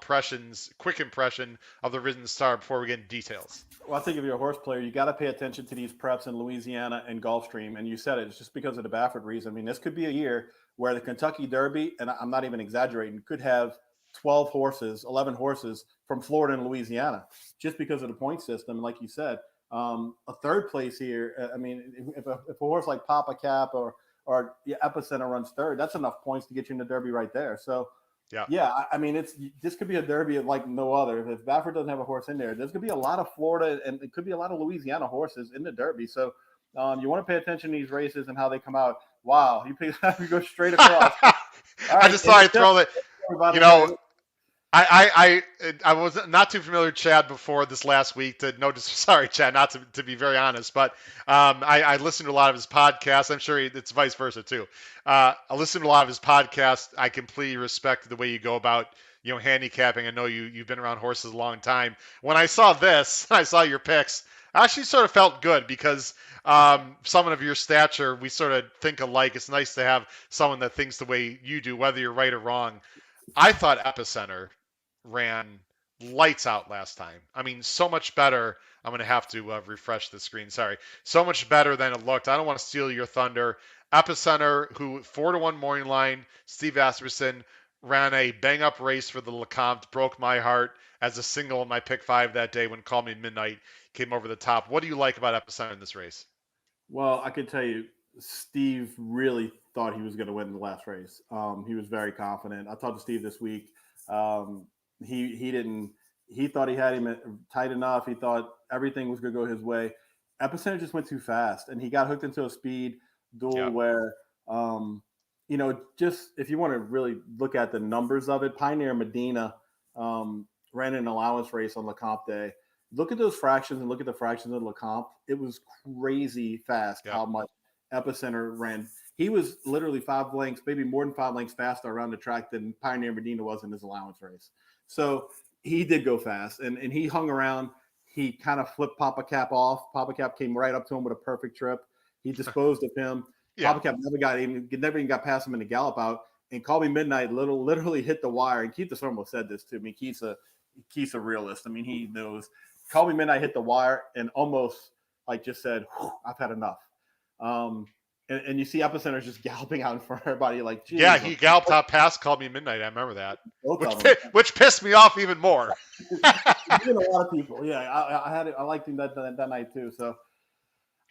quick impression of the Risen Star before we get into details? Well, I think if you're a horse player, you got to pay attention to these preps in Louisiana and Gulfstream. And you said it, it's just because of the Baffert reason. I mean, this could be a year where the Kentucky Derby, and I'm not even exaggerating, could have 12 horses, 11 horses from Florida and Louisiana just because of the point system. And like you said, a third place here, I mean, if a horse like Papa Cap or Epicenter runs third, that's enough points to get you in the Derby right there. So, yeah, I mean, this could be a Derby like no other. If Baffert doesn't have a horse in there, there's going to be a lot of Florida and it could be a lot of Louisiana horses in the Derby. So you want to pay attention to these races and how they come out. Wow, you go straight across. I just thought I'd throw that. You know, I was not too familiar with Chad before this last week. Sorry, Chad, not to be very honest, but I listened to a lot of his podcasts. I'm sure it's vice versa too. I listened to a lot of his podcasts. I completely respect the way you go about handicapping. I know you've been around horses a long time. When I saw this, I saw your picks. I actually sort of felt good because someone of your stature, we sort of think alike. It's nice to have someone that thinks the way you do, whether you're right or wrong. I thought Epicenter ran lights out last time. I mean, so much better. I'm going to have to refresh the screen. Sorry. So much better than it looked. I don't want to steal your thunder. Epicenter, who 4-1 morning line, Steve Asmussen, ran a bang-up race for the LeCompte, broke my heart as a single in my pick 5 that day when Call Me Midnight came over the top. What do you like about Epicenter in this race? Well, I can tell you, Steve really thought he was going to win the last race. He was very confident. I talked to Steve this week. He thought he had him tight enough. He thought everything was going to go his way. Epicenter just went too fast, and he got hooked into a speed duel where, just if you want to really look at the numbers of it, Pioneer Medina ran an allowance race on LeCompte Day. Look at those fractions and look at the fractions of LeCompte. It was crazy fast how much Epicenter ran. He was literally 5 lengths, maybe more than 5 lengths faster around the track than Pioneer Medina was in his allowance race. So he did go fast, and he hung around. He kind of flipped Papa Cap off. Papa Cap came right up to him with a perfect trip. He disposed of him. Papa Cap never even got past him in the gallop out. And Call Me Midnight literally hit the wire. And Keith DeSormo said this to me. Keith's a realist. I mean, he knows. Call Me Midnight hit the wire and almost just said, I've had enough. And you see Epicenter just galloping out in front of everybody like, geez. Yeah, he galloped out past Call Me Midnight. I remember that, which pissed me off even more. A lot of people. Yeah, I liked him that night too. So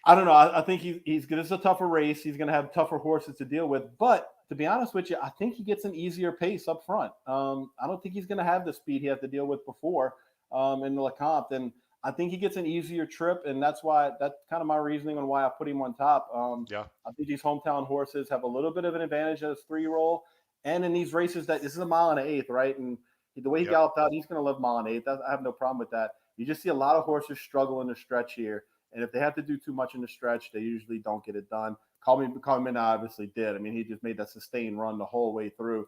I don't know. I think he's good. It's a tougher race. He's going to have tougher horses to deal with. But to be honest with you, I think he gets an easier pace up front. I don't think he's going to have the speed he had to deal with before in the LeCompte. And I think he gets an easier trip, and that's kind of my reasoning on why I put him on top. I think these hometown horses have a little bit of an advantage as 3-year-old, and in these races this is a 1 1/8, right? And the way he galloped out, he's going to love 1 1/8. I have no problem with that. You just see a lot of horses struggle in the stretch here, and if they have to do too much in the stretch, they usually don't get it done. Call Me Midnight obviously did. I mean, he just made that sustained run the whole way through.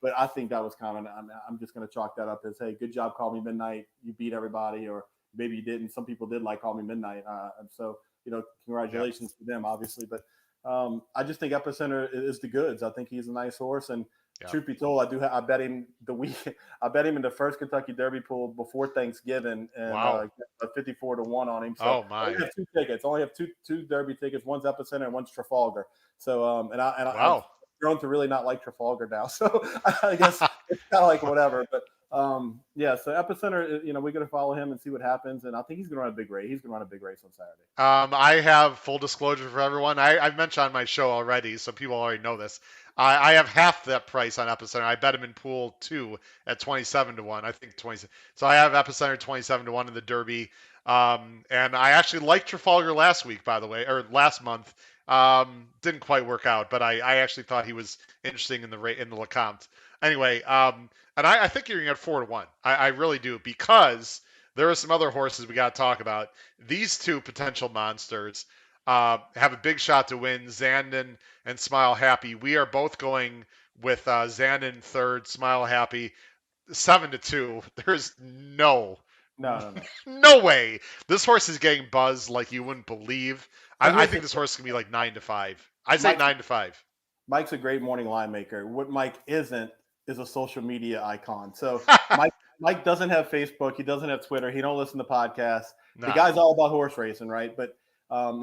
But I think that was I'm just going to chalk that up as, hey, good job, Call Me Midnight. You beat everybody, or maybe you didn't. Some people did like Call Me Midnight. And so, congratulations to them, obviously. But I just think Epicenter is the goods. I think he's a nice horse. And truth be told, I bet him I bet him in the first Kentucky Derby pool before Thanksgiving, and 54-1 on him. So oh my! I only have 2 tickets. I only have two Derby tickets. One's Epicenter and one's Trafalgar. So I've grown to really not like Trafalgar now. So I guess of like whatever. But yeah. So Epicenter, we're gonna follow him and see what happens, and I think he's gonna run a big race. He's gonna run a big race on Saturday. I have full disclosure for everyone. I've mentioned on my show already, so people already know this. I have half that price on Epicenter. I bet him in pool 2 at 27-1. I think 20. So I have Epicenter 27-1 in the Derby. And I actually liked Trafalgar last week, by the way, or last month. Didn't quite work out, but I actually thought he was interesting in the Lecomte. Anyway, and I think you're going to get 4-1. I really do, because there are some other horses we got to talk about. These two potential monsters have a big shot to win, Zandon and Smile Happy. We are both going with Zandon third, Smile Happy 7-2. There's No. no way. This horse is getting buzzed like you wouldn't believe. I think this horse is going to be like 9-5. I'd say 9-5. Mike's a great morning line maker. What Mike isn't is a social media icon. So Mike doesn't have Facebook. He doesn't have Twitter. He don't listen to podcasts. No. The guy's all about horse racing, right? But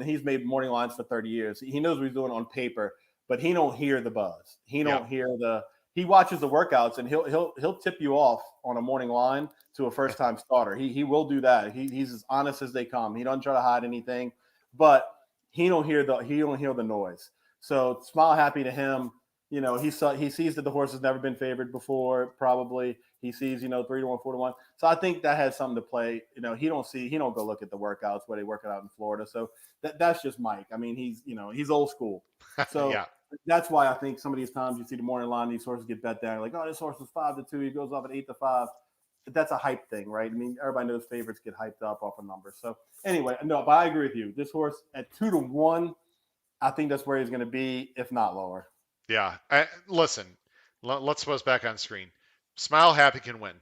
he's made morning lines for 30 years. He knows what he's doing on paper, but he don't hear the buzz. He don't hear he watches the workouts, and he'll tip you off on a morning line to a first time starter. He will do that. He's as honest as they come. He doesn't try to hide anything, but he don't hear the noise. So Smile Happy to him, he sees that the horse has never been favored before. Probably he sees 3-1, 4-1. So I think that has something to play. He don't go look at the workouts where they work it out in Florida. So that's just Mike. I mean, he's old school. So yeah. That's why I think some of these times you see the morning line, these horses get bet down. Like, oh, this horse was 5-2. He goes off at 8-5. But that's a hype thing, right? I mean, everybody knows favorites get hyped up off a number. So anyway, no, but I agree with you. This horse at 2-1, I think that's where he's going to be, if not lower. Yeah. Listen, let's put us back on screen. Smile Happy can win.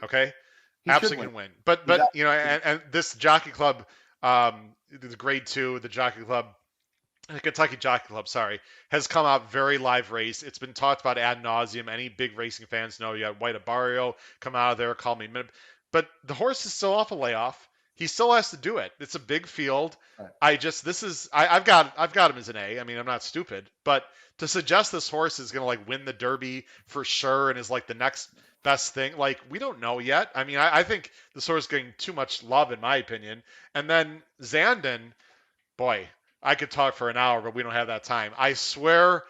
Okay. He absolutely can win. But exactly. And this Jockey Club, the grade 2, the Jockey Club, Kentucky Jockey Club, has come out very live race. It's been talked about ad nauseum. Any big racing fans know you got White Abarrio come out of there, call me. But the horse is still off a layoff. He still has to do it. It's a big field. Right. I've got him as an A. I mean, I'm not stupid, but to suggest this horse is going to like win the Derby for sure and is like the next best thing, like we don't know yet. I mean, I think this horse is getting too much love in my opinion. And then Zandon, boy, I could talk for an hour, but we don't have that time. I swear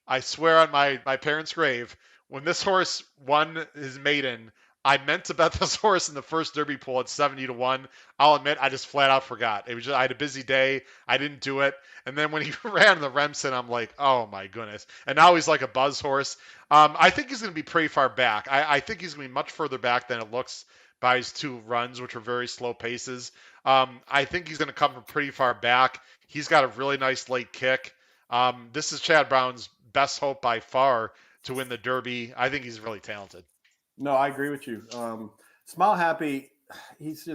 on my parents' grave, when this horse won his maiden, I meant to bet this horse in the first Derby pool at 70-1. I'll admit, I just flat out forgot. I had a busy day. I didn't do it. And then when he ran in the Remsen, I'm like, oh my goodness. And now he's like a buzz horse. I think he's going to be pretty far back. I think he's going to be much further back than it looks by his 2 runs, which are very slow paces. I think he's going to come from pretty far back. He's got a really nice late kick. This is Chad Brown's best hope by far to win the Derby. I think he's really talented. No, I agree with you. Smile Happy, he's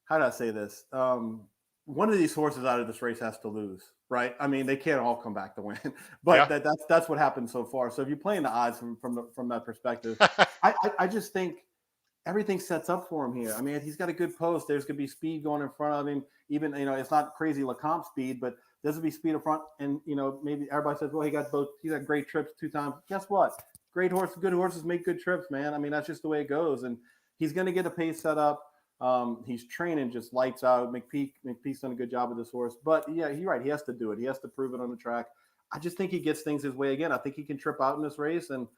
how do I say this? One of these horses out of this race has to lose, right? I mean, they can't all come back to win, but that's what happened so far. So if you're playing the odds from that perspective, I just think everything sets up for him here. I mean, he's got a good post. There's going to be speed going in front of him. Even, it's not crazy Lecomte speed, but there's going to be speed in front. And, maybe everybody says, well, he got great trips 2 times. Guess what? Great horse, good horses make good trips, man. I mean, that's just the way it goes. And he's going to get a pace set up. He's training just lights out. McPeak's done a good job with this horse. But, yeah, you're right. He has to do it. He has to prove it on the track. I just think he gets things his way again. I think he can trip out in this race. And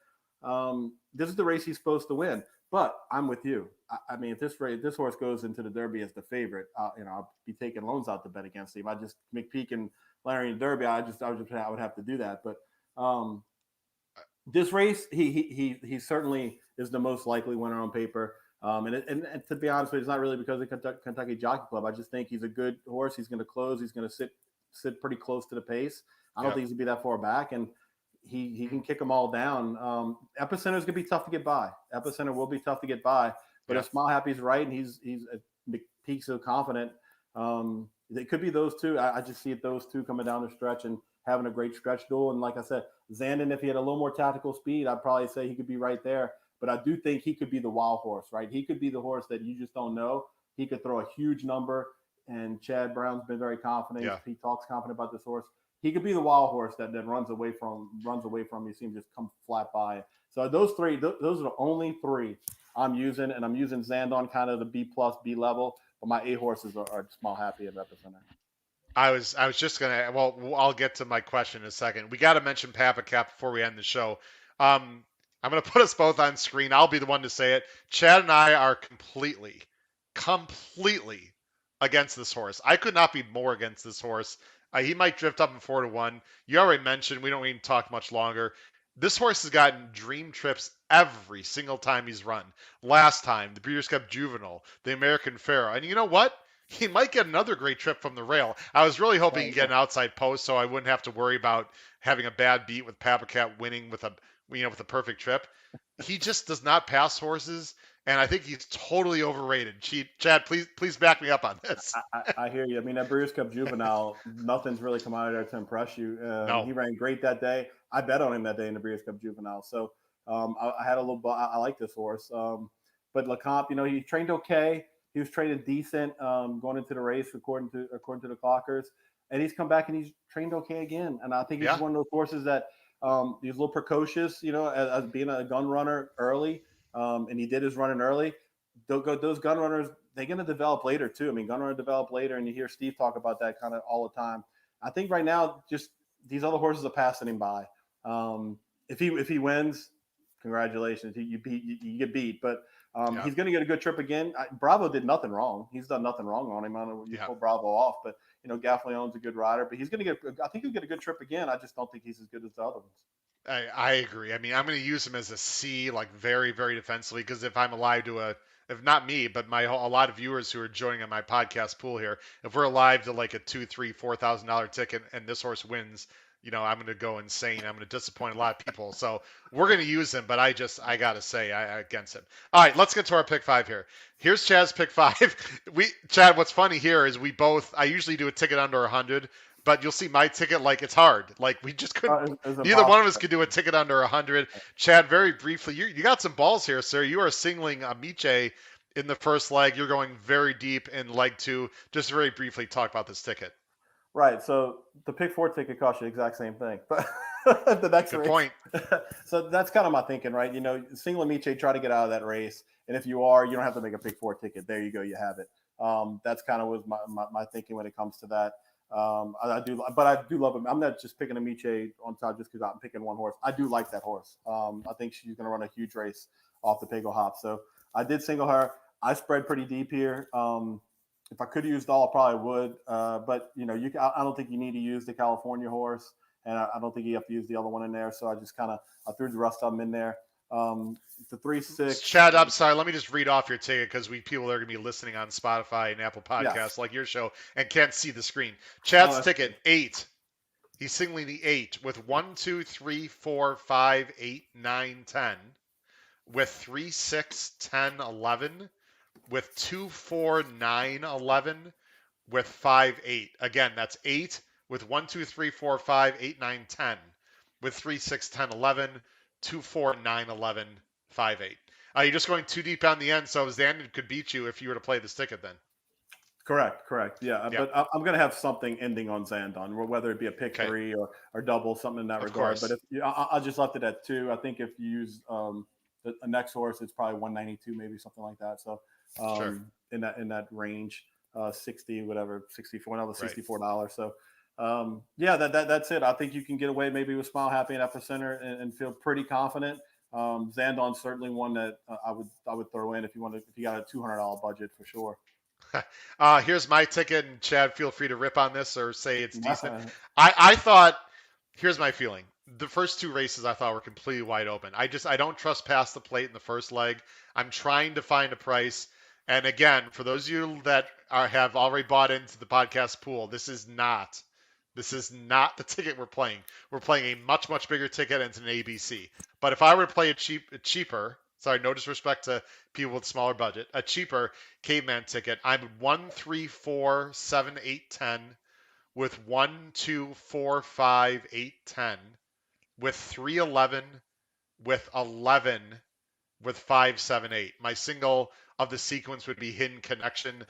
this is the race he's supposed to win. But I'm with you. I mean, if this horse goes into the Derby as the favorite, I'll be taking loans out to bet against him. McPeak and Larry in Derby, I would have to do that. But this race, he certainly is the most likely winner on paper. And to be honest with you, it's not really because of Kentucky Jockey Club. I just think he's a good horse. He's going to close. He's going to sit pretty close to the pace. I don't think he's going to be that far back. And he can kick them all down. Epicenter is going to be tough to get by. Epicenter will be tough to get by. But if Smile Happy's right and he's McPeak so confident, it could be those two. I just see those two coming down the stretch and having a great stretch duel. And like I said, Zandon, if he had a little more tactical speed, I'd probably say he could be right there. But I do think he could be the wild horse, right? He could be the horse that you just don't know. He could throw a huge number. And Chad Brown's been very confident. Yeah. He talks confident about this horse. he could be the wild horse that runs away from you. See him just come flat by. So those three, those are the only three I'm using, and I'm using Zandon kind of the B plus B level, but my A horses are small happy at Epicenter. I was just gonna. Well, I'll get to my question in a second. We got to mention Papa Cap before we end the show. I'm gonna put us both on screen. I'll be the one to say it. Chad and I are completely against this horse. I could not be more against this horse. He might drift up in 4-1. You already mentioned. We don't need to talk much longer. This horse has gotten dream trips every single time he's run. Last time, the Breeders' Cup Juvenile, the American Pharoah, and you know what? He might get another great trip from the rail. I was really hoping he'd get an outside post, so I wouldn't have to worry about having a bad beat with Papa Cat winning with a perfect trip. He just does not pass horses, and I think he's totally overrated. Chad, please back me up on this. I hear you. I mean, that Breeders' Cup Juvenile, nothing's really come out of there to impress you. No. He ran great that day. I bet on him that day in the Breeders' Cup Juvenile. So I had a little. I like this horse. But Lecomte, he trained okay. He was trained decent going into the race, according to the clockers, and he's come back and he's trained okay again. And I think he's one of those horses that he's a little precocious, as being a gun runner early, and he did his running early. Those gun runners, they're going to develop later too. I mean, gun runner develop later, and you hear Steve talk about that kind of all the time. I think right now, just these other horses are passing him by. If he wins, congratulations, you get beat, but. He's going to get a good trip again. Bravo did nothing wrong. He's done nothing wrong on him. I don't know, you pull Bravo off, but Gaffleone's a good rider. But he's going to get. I think he'll get a good trip again. I just don't think he's as good as the other ones. I agree. I mean, I'm going to use him as a C, like very, very defensively, because if I'm alive to if not me, but a lot of viewers who are joining on my podcast pool here, if we're alive to like a $2,000, $3,000, $4,000 ticket and this horse wins, I'm going to go insane. I'm going to disappoint a lot of people. So we're going to use him, but I got to say I against him. All right, let's get to our pick 5 here. Here's Chad's pick 5. Chad, what's funny here is I usually do a ticket under 100, but you'll see my ticket, like it's hard. Like we just couldn't, neither one of us could do a ticket under 100. Chad, very briefly, you got some balls here, sir. You are singling Amiche in the first leg. You're going very deep in leg 2. Just very briefly talk about this ticket. Right. So the pick 4 ticket costs you the exact same thing, but the next Good race. Point. So that's kind of my thinking, right? Single Amiche, try to get out of that race. And if you don't have to make a pick 4 ticket. There you go. You have it. That's kind of was my thinking when it comes to that. I do love him. I'm not just picking Amiche on top just because I'm picking one horse. I do like that horse. I think she's going to run a huge race off the Pagel Hop. So I did single her. I spread pretty deep here. If I could use the all, I probably would. But I don't think you need to use the California horse, and I don't think you have to use the other one in there. So I just I threw the rest of them in there. The 3-6. Chad, I'm sorry. Let me just read off your ticket because people are going to be listening on Spotify and Apple Podcasts like your show and can't see the screen. Chad's ticket 8. He's singling the 8 with 1, 2, 3, 4, 5, 8, 9, 10. With 3, 6, 10, 11. With 2, 4, 9, 11, with 5, 8. Again, that's 8 with 1, 2, 3, 4, 5, 8, 9, 10. With 3, 6, 10, 11, 2, 4, 9, 11, 5, 8. You're just going too deep on the end, so Zandon could beat you if you were to play this ticket then. Correct. Yeah. But I'm going to have something ending on Zandon, whether it be a pick 3 or double, something in that regard. But I just left it at 2. I think if you use the next horse, it's probably 192, maybe something like that. So in that range, 60, whatever, 64, another $64. So that's it. I think you can get away maybe with Smile Happy and Epicenter and feel pretty confident. Zandon's certainly one that I would throw in if you got a $200 budget for sure. Here's my ticket, and Chad, feel free to rip on this or say it's decent. I thought, here's my feeling. The first 2 races I thought were completely wide open. I don't trust past the plate in the first leg. I'm trying to find a price. And again, for those of you that have already bought into the podcast pool, this is not the ticket we're playing. We're playing a much, much bigger ticket, and it's an ABC. But if I were to play a cheaper, sorry, no disrespect to people with smaller budget, a cheaper caveman ticket, I'm 1, 3, 4, 7, 8, 10, with 1, 2, 4, 5, 8, 10, with 3, 11, with 11, with 5, 7, 8. My single of the sequence would be Hidden Connection.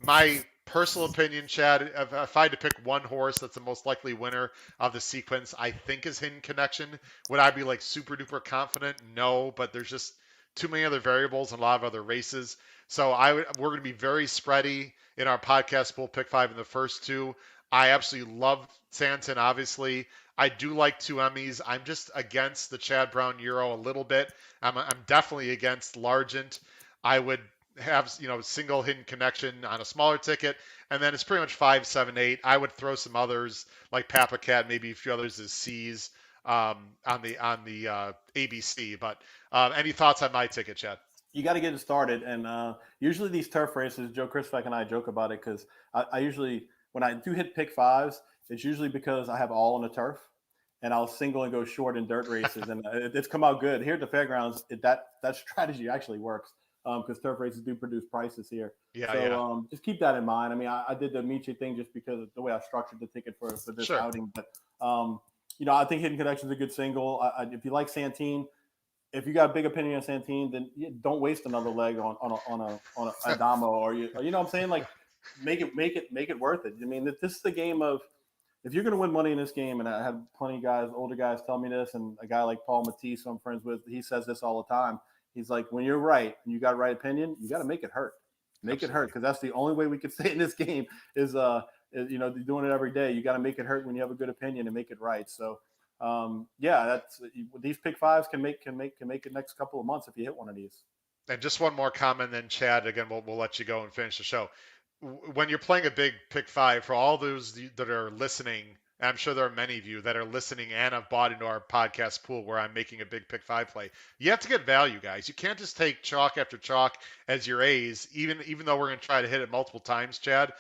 My personal opinion, Chad, if I had to pick one horse that's the most likely winner of the sequence, I think is Hidden Connection. Would I be like super duper confident? No, but there's just too many other variables and a lot of other races. So we're going to be very spready in our podcast pool pick five in the first two. I absolutely love Zandon, obviously. I do like two Emmys. I'm just against the Chad Brown Euro a little bit. I'm definitely against Largent. I would have single Hidden Connection on a smaller ticket, and then it's pretty much 5, 7, 8. I would throw some others like Papa Cat, maybe a few others as C's on the ABC. But any thoughts on my ticket, Chad? You got to get it started, and usually these turf races, Joe Chrisfak and I joke about it because I usually when I do hit pick fives, it's usually because I have all on the turf, and I'll single and go short in dirt races, and it's come out good here at the fairgrounds. That strategy actually works because turf races do produce prices here. Yeah, so yeah. Just keep that in mind. I mean, I did the Miche thing just because of the way I structured the ticket for this Sure. outing, but I think Hidden Connection is a good single. If you like Santine, if you got a big opinion on Santine, then don't waste another leg on a Adamo or you know what I'm saying? Like make it worth it. I mean, this is the game of if you're going to win money in this game, and I have plenty of guys, older guys tell me this, and a guy like Paul Matisse, who I'm friends with, he says this all the time. He's like, when you're right and you got a right opinion, you got to make it hurt. Make it hurt because that's the only way we can stay in this game is doing it every day. You got to make it hurt when you have a good opinion and make it right. So that's these pick fives can make it next couple of months if you hit one of these. And just one more comment, then Chad. Again, we'll let you go and finish the show. When you're playing a big pick five, for all those that are listening, and I'm sure there are many of you that are listening and have bought into our podcast pool where I'm making a big pick five play. You have to get value, guys. You can't just take chalk after chalk as your A's, even though we're going to try to hit it multiple times, Chad.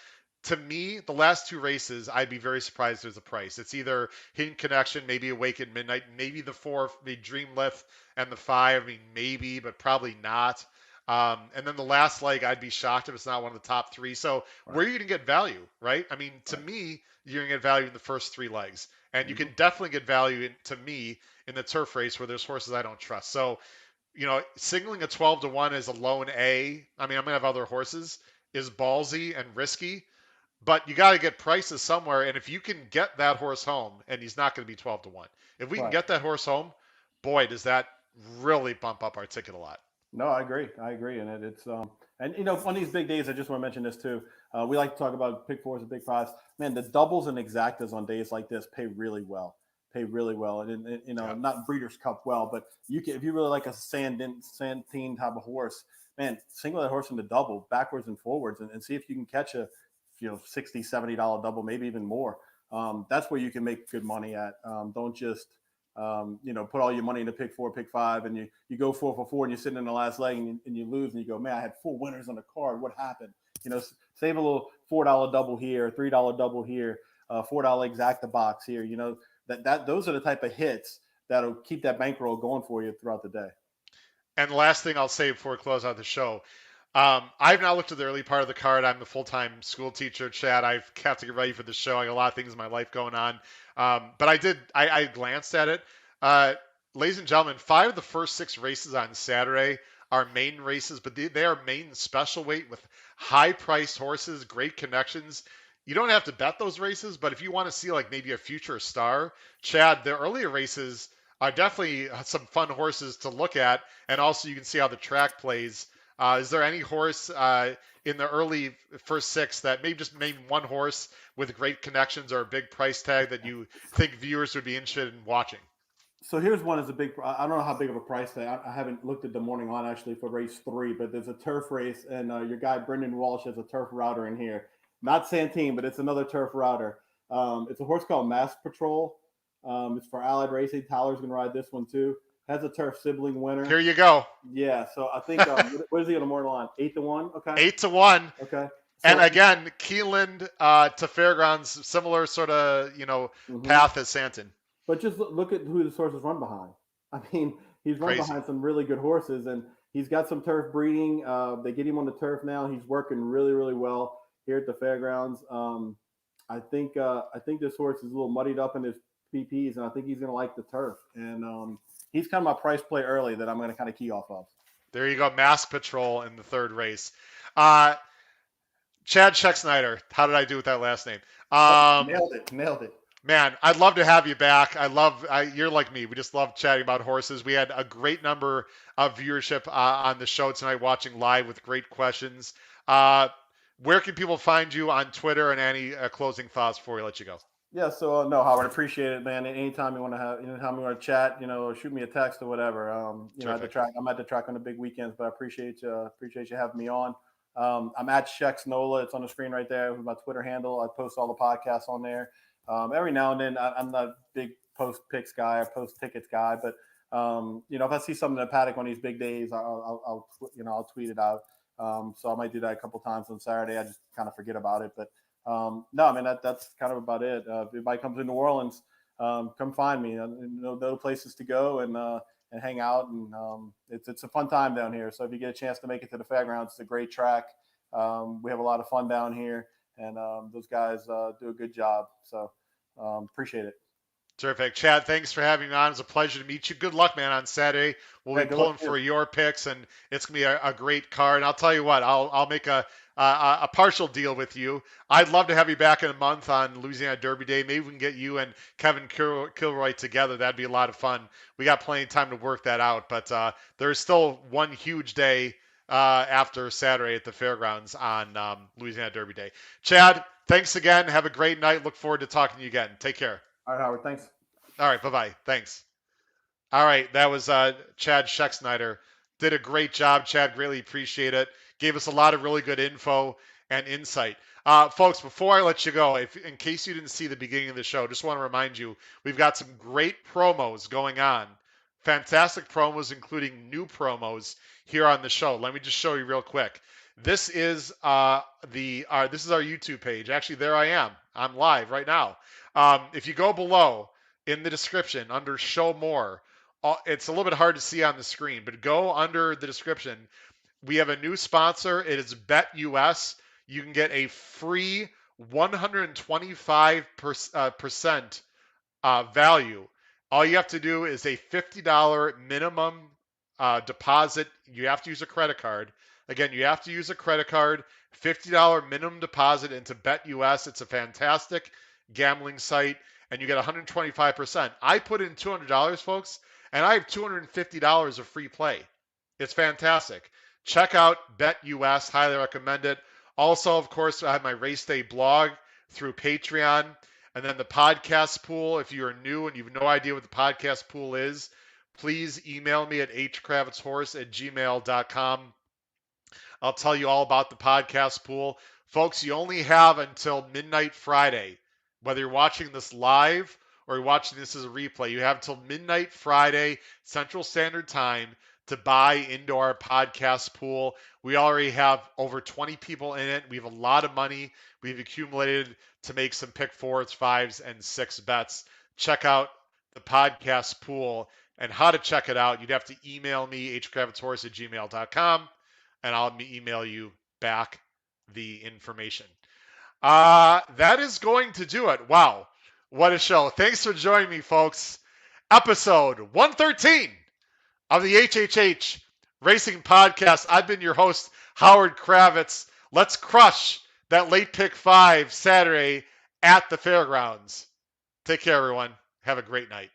To me, the last two races, I'd be very surprised there's a price. It's either Hidden Connection, maybe Awake at Midnight, maybe the 4, maybe Dream Lift, and the 5. I mean, maybe, but probably not. And then the last leg, I'd be shocked if it's not one of the top 3. So where are you going to get value, right? I mean, to me, you're going to get value in the first 3 legs. And you can definitely get value, to me, in the turf race where there's horses I don't trust. So, signaling a 12-1 as a lone A, I mean, I'm going to have other horses, is ballsy and risky. But you got to get prices somewhere, and if you can get that horse home, and he's not going to be 12-1. If we can get that horse home, boy, does that really bump up our ticket a lot. No, I agree, and it's on these big days, I just want to mention this too. We like to talk about pick fours and big fives. Man, the doubles and exactas on days like this pay really well, and not Breeders' Cup well, but you can if you really like a Santine type of horse, man, single that horse in the double backwards and forwards, and see if you can catch a $60, $70 double, maybe even more. That's where you can make good money at. Don't just put all your money into pick 4, pick 5, and you go 4 for 4, and you're sitting in the last leg and you lose, and you go, man, I had 4 winners on the card. What happened? Save a little $4 double here, $3 double here, $4 exacta box here. Those are the type of hits that'll keep that bankroll going for you throughout the day. And the last thing I'll say before we close out the show. I've now looked at the early part of the card. I'm the full-time school teacher, Chad. I have to get ready for the show. I got a lot of things in my life going on. But I glanced at it. Ladies and gentlemen, 5 of the first 6 races on Saturday are maiden races, but they are maiden special weight with high-priced horses, great connections. You don't have to bet those races, but if you want to see like maybe a future star, Chad, the earlier races are definitely some fun horses to look at, and also you can see how the track plays. Is there any horse in the early first 6 that maybe one horse with great connections or a big price tag that you think viewers would be interested in watching? So here's one is I don't know how big of a price tag. I haven't looked at the morning line actually for race 3, but there's a turf race, and your guy Brendan Walsh has a turf router in here. Not Santine, but it's another turf router. It's a horse called Mask Patrol. It's for Allied Racing. Tyler's going to ride this one too. Has a turf sibling winner. Here you go. Yeah, so I think what is he on the morning line? 8-1. Okay. 8-1. Okay. So, and again, Keeneland to Fairgrounds, similar sort of path as Zandon. But just look at who this horse is run behind. I mean, he's run behind some really good horses, and he's got some turf breeding. They get him on the turf now. He's working really, really well here at the Fairgrounds. I think this horse is a little muddied up in his PPs, and I think he's going to like the turf. And he's kind of my price play early that I'm going to kind of key off of. There you go, Mask Patrol in the 3rd race. Chad Schexnayder. How did I do with that last name? Nailed it. Nailed it. Man, I'd love to have you back. You're like me. We just love chatting about horses. We had a great number of viewership on the show tonight, watching live with great questions. Uh, where can people find you on Twitter, and any closing thoughts before we let you go? Yeah, so no, Howard, appreciate it, man. Anytime you want to anytime you want to chat, or shoot me a text or whatever. At the track, I'm at the track on the big weekends, but I appreciate you having me on. I'm at Schexnola. It's on the screen right there with my Twitter handle. I post all the podcasts on there. Every now and then, I'm not a big post picks guy or post tickets guy, but if I see something in the paddock on these big days, I'll tweet it out. So I might do that a couple times on Saturday. I just kind of forget about it, but no, I mean that's kind of about it. If anybody comes to New Orleans, come find me. Know places to go and hang out, and it's a fun time down here. So if you get a chance to make it to the Fairgrounds, it's a great track. We have a lot of fun down here, and those guys do a good job. So appreciate it. Terrific. Chad, thanks for having me on. It's a pleasure to meet you. Good luck, man, on Saturday. We'll be pulling for your picks, and it's going to be a great card. And I'll tell you what, I'll make a partial deal with you. I'd love to have you back in a month on Louisiana Derby Day. Maybe we can get you and Kevin Kilroy together. That'd be a lot of fun. We got plenty of time to work that out, but there's still one huge day after Saturday at the Fairgrounds on Louisiana Derby Day. Chad, thanks again. Have a great night. Look forward to talking to you again. Take care. All right, Howard. Thanks. All right. Bye-bye. Thanks. All right. That was Chad Schexnayder. Did a great job, Chad. Greatly appreciate it. Gave us a lot of really good info and insight. Folks, before I let you go, in case you didn't see the beginning of the show, just want to remind you, we've got some great promos going on. Fantastic promos, including new promos here on the show. Let me just show you real quick. This is our YouTube page. Actually, there I am. I'm live right now. If you go below in the description under Show More, it's a little bit hard to see on the screen, but go under the description. We have a new sponsor. It is BetUS. You can get a free 125% value. All you have to do is a $50 minimum deposit. You have to use a credit card. Again, you have to use a credit card. $50 minimum deposit into BetUS. It's a fantastic gambling site, and you get 125%. I put in $200, folks, and I have $250 of free play. It's fantastic. Check out BetUS. Highly recommend it. Also, of course, I have my race day blog through Patreon, and then the podcast pool. If you are new and you have no idea what the podcast pool is, please email me at hkravitzhorse@gmail.com. I'll tell you all about the podcast pool. Folks, you only have until midnight Friday. Whether you're watching this live or you're watching this as a replay, you have until midnight Friday, Central Standard Time, to buy into our podcast pool. We already have over 20 people in it. We have a lot of money we've accumulated to make some pick 4s, 5s, and 6 bets. Check out the podcast pool, and how to check it out, you'd have to email me, hkravitzhorse@gmail.com, and I'll email you back the information. That is going to do it. Wow, what a show. Thanks for joining me, folks. Episode 113 of the HHH Racing Podcast. I've been your host, Howard Kravitz. Let's crush that late pick 5 Saturday at the Fairgrounds. Take care, everyone. Have a great night.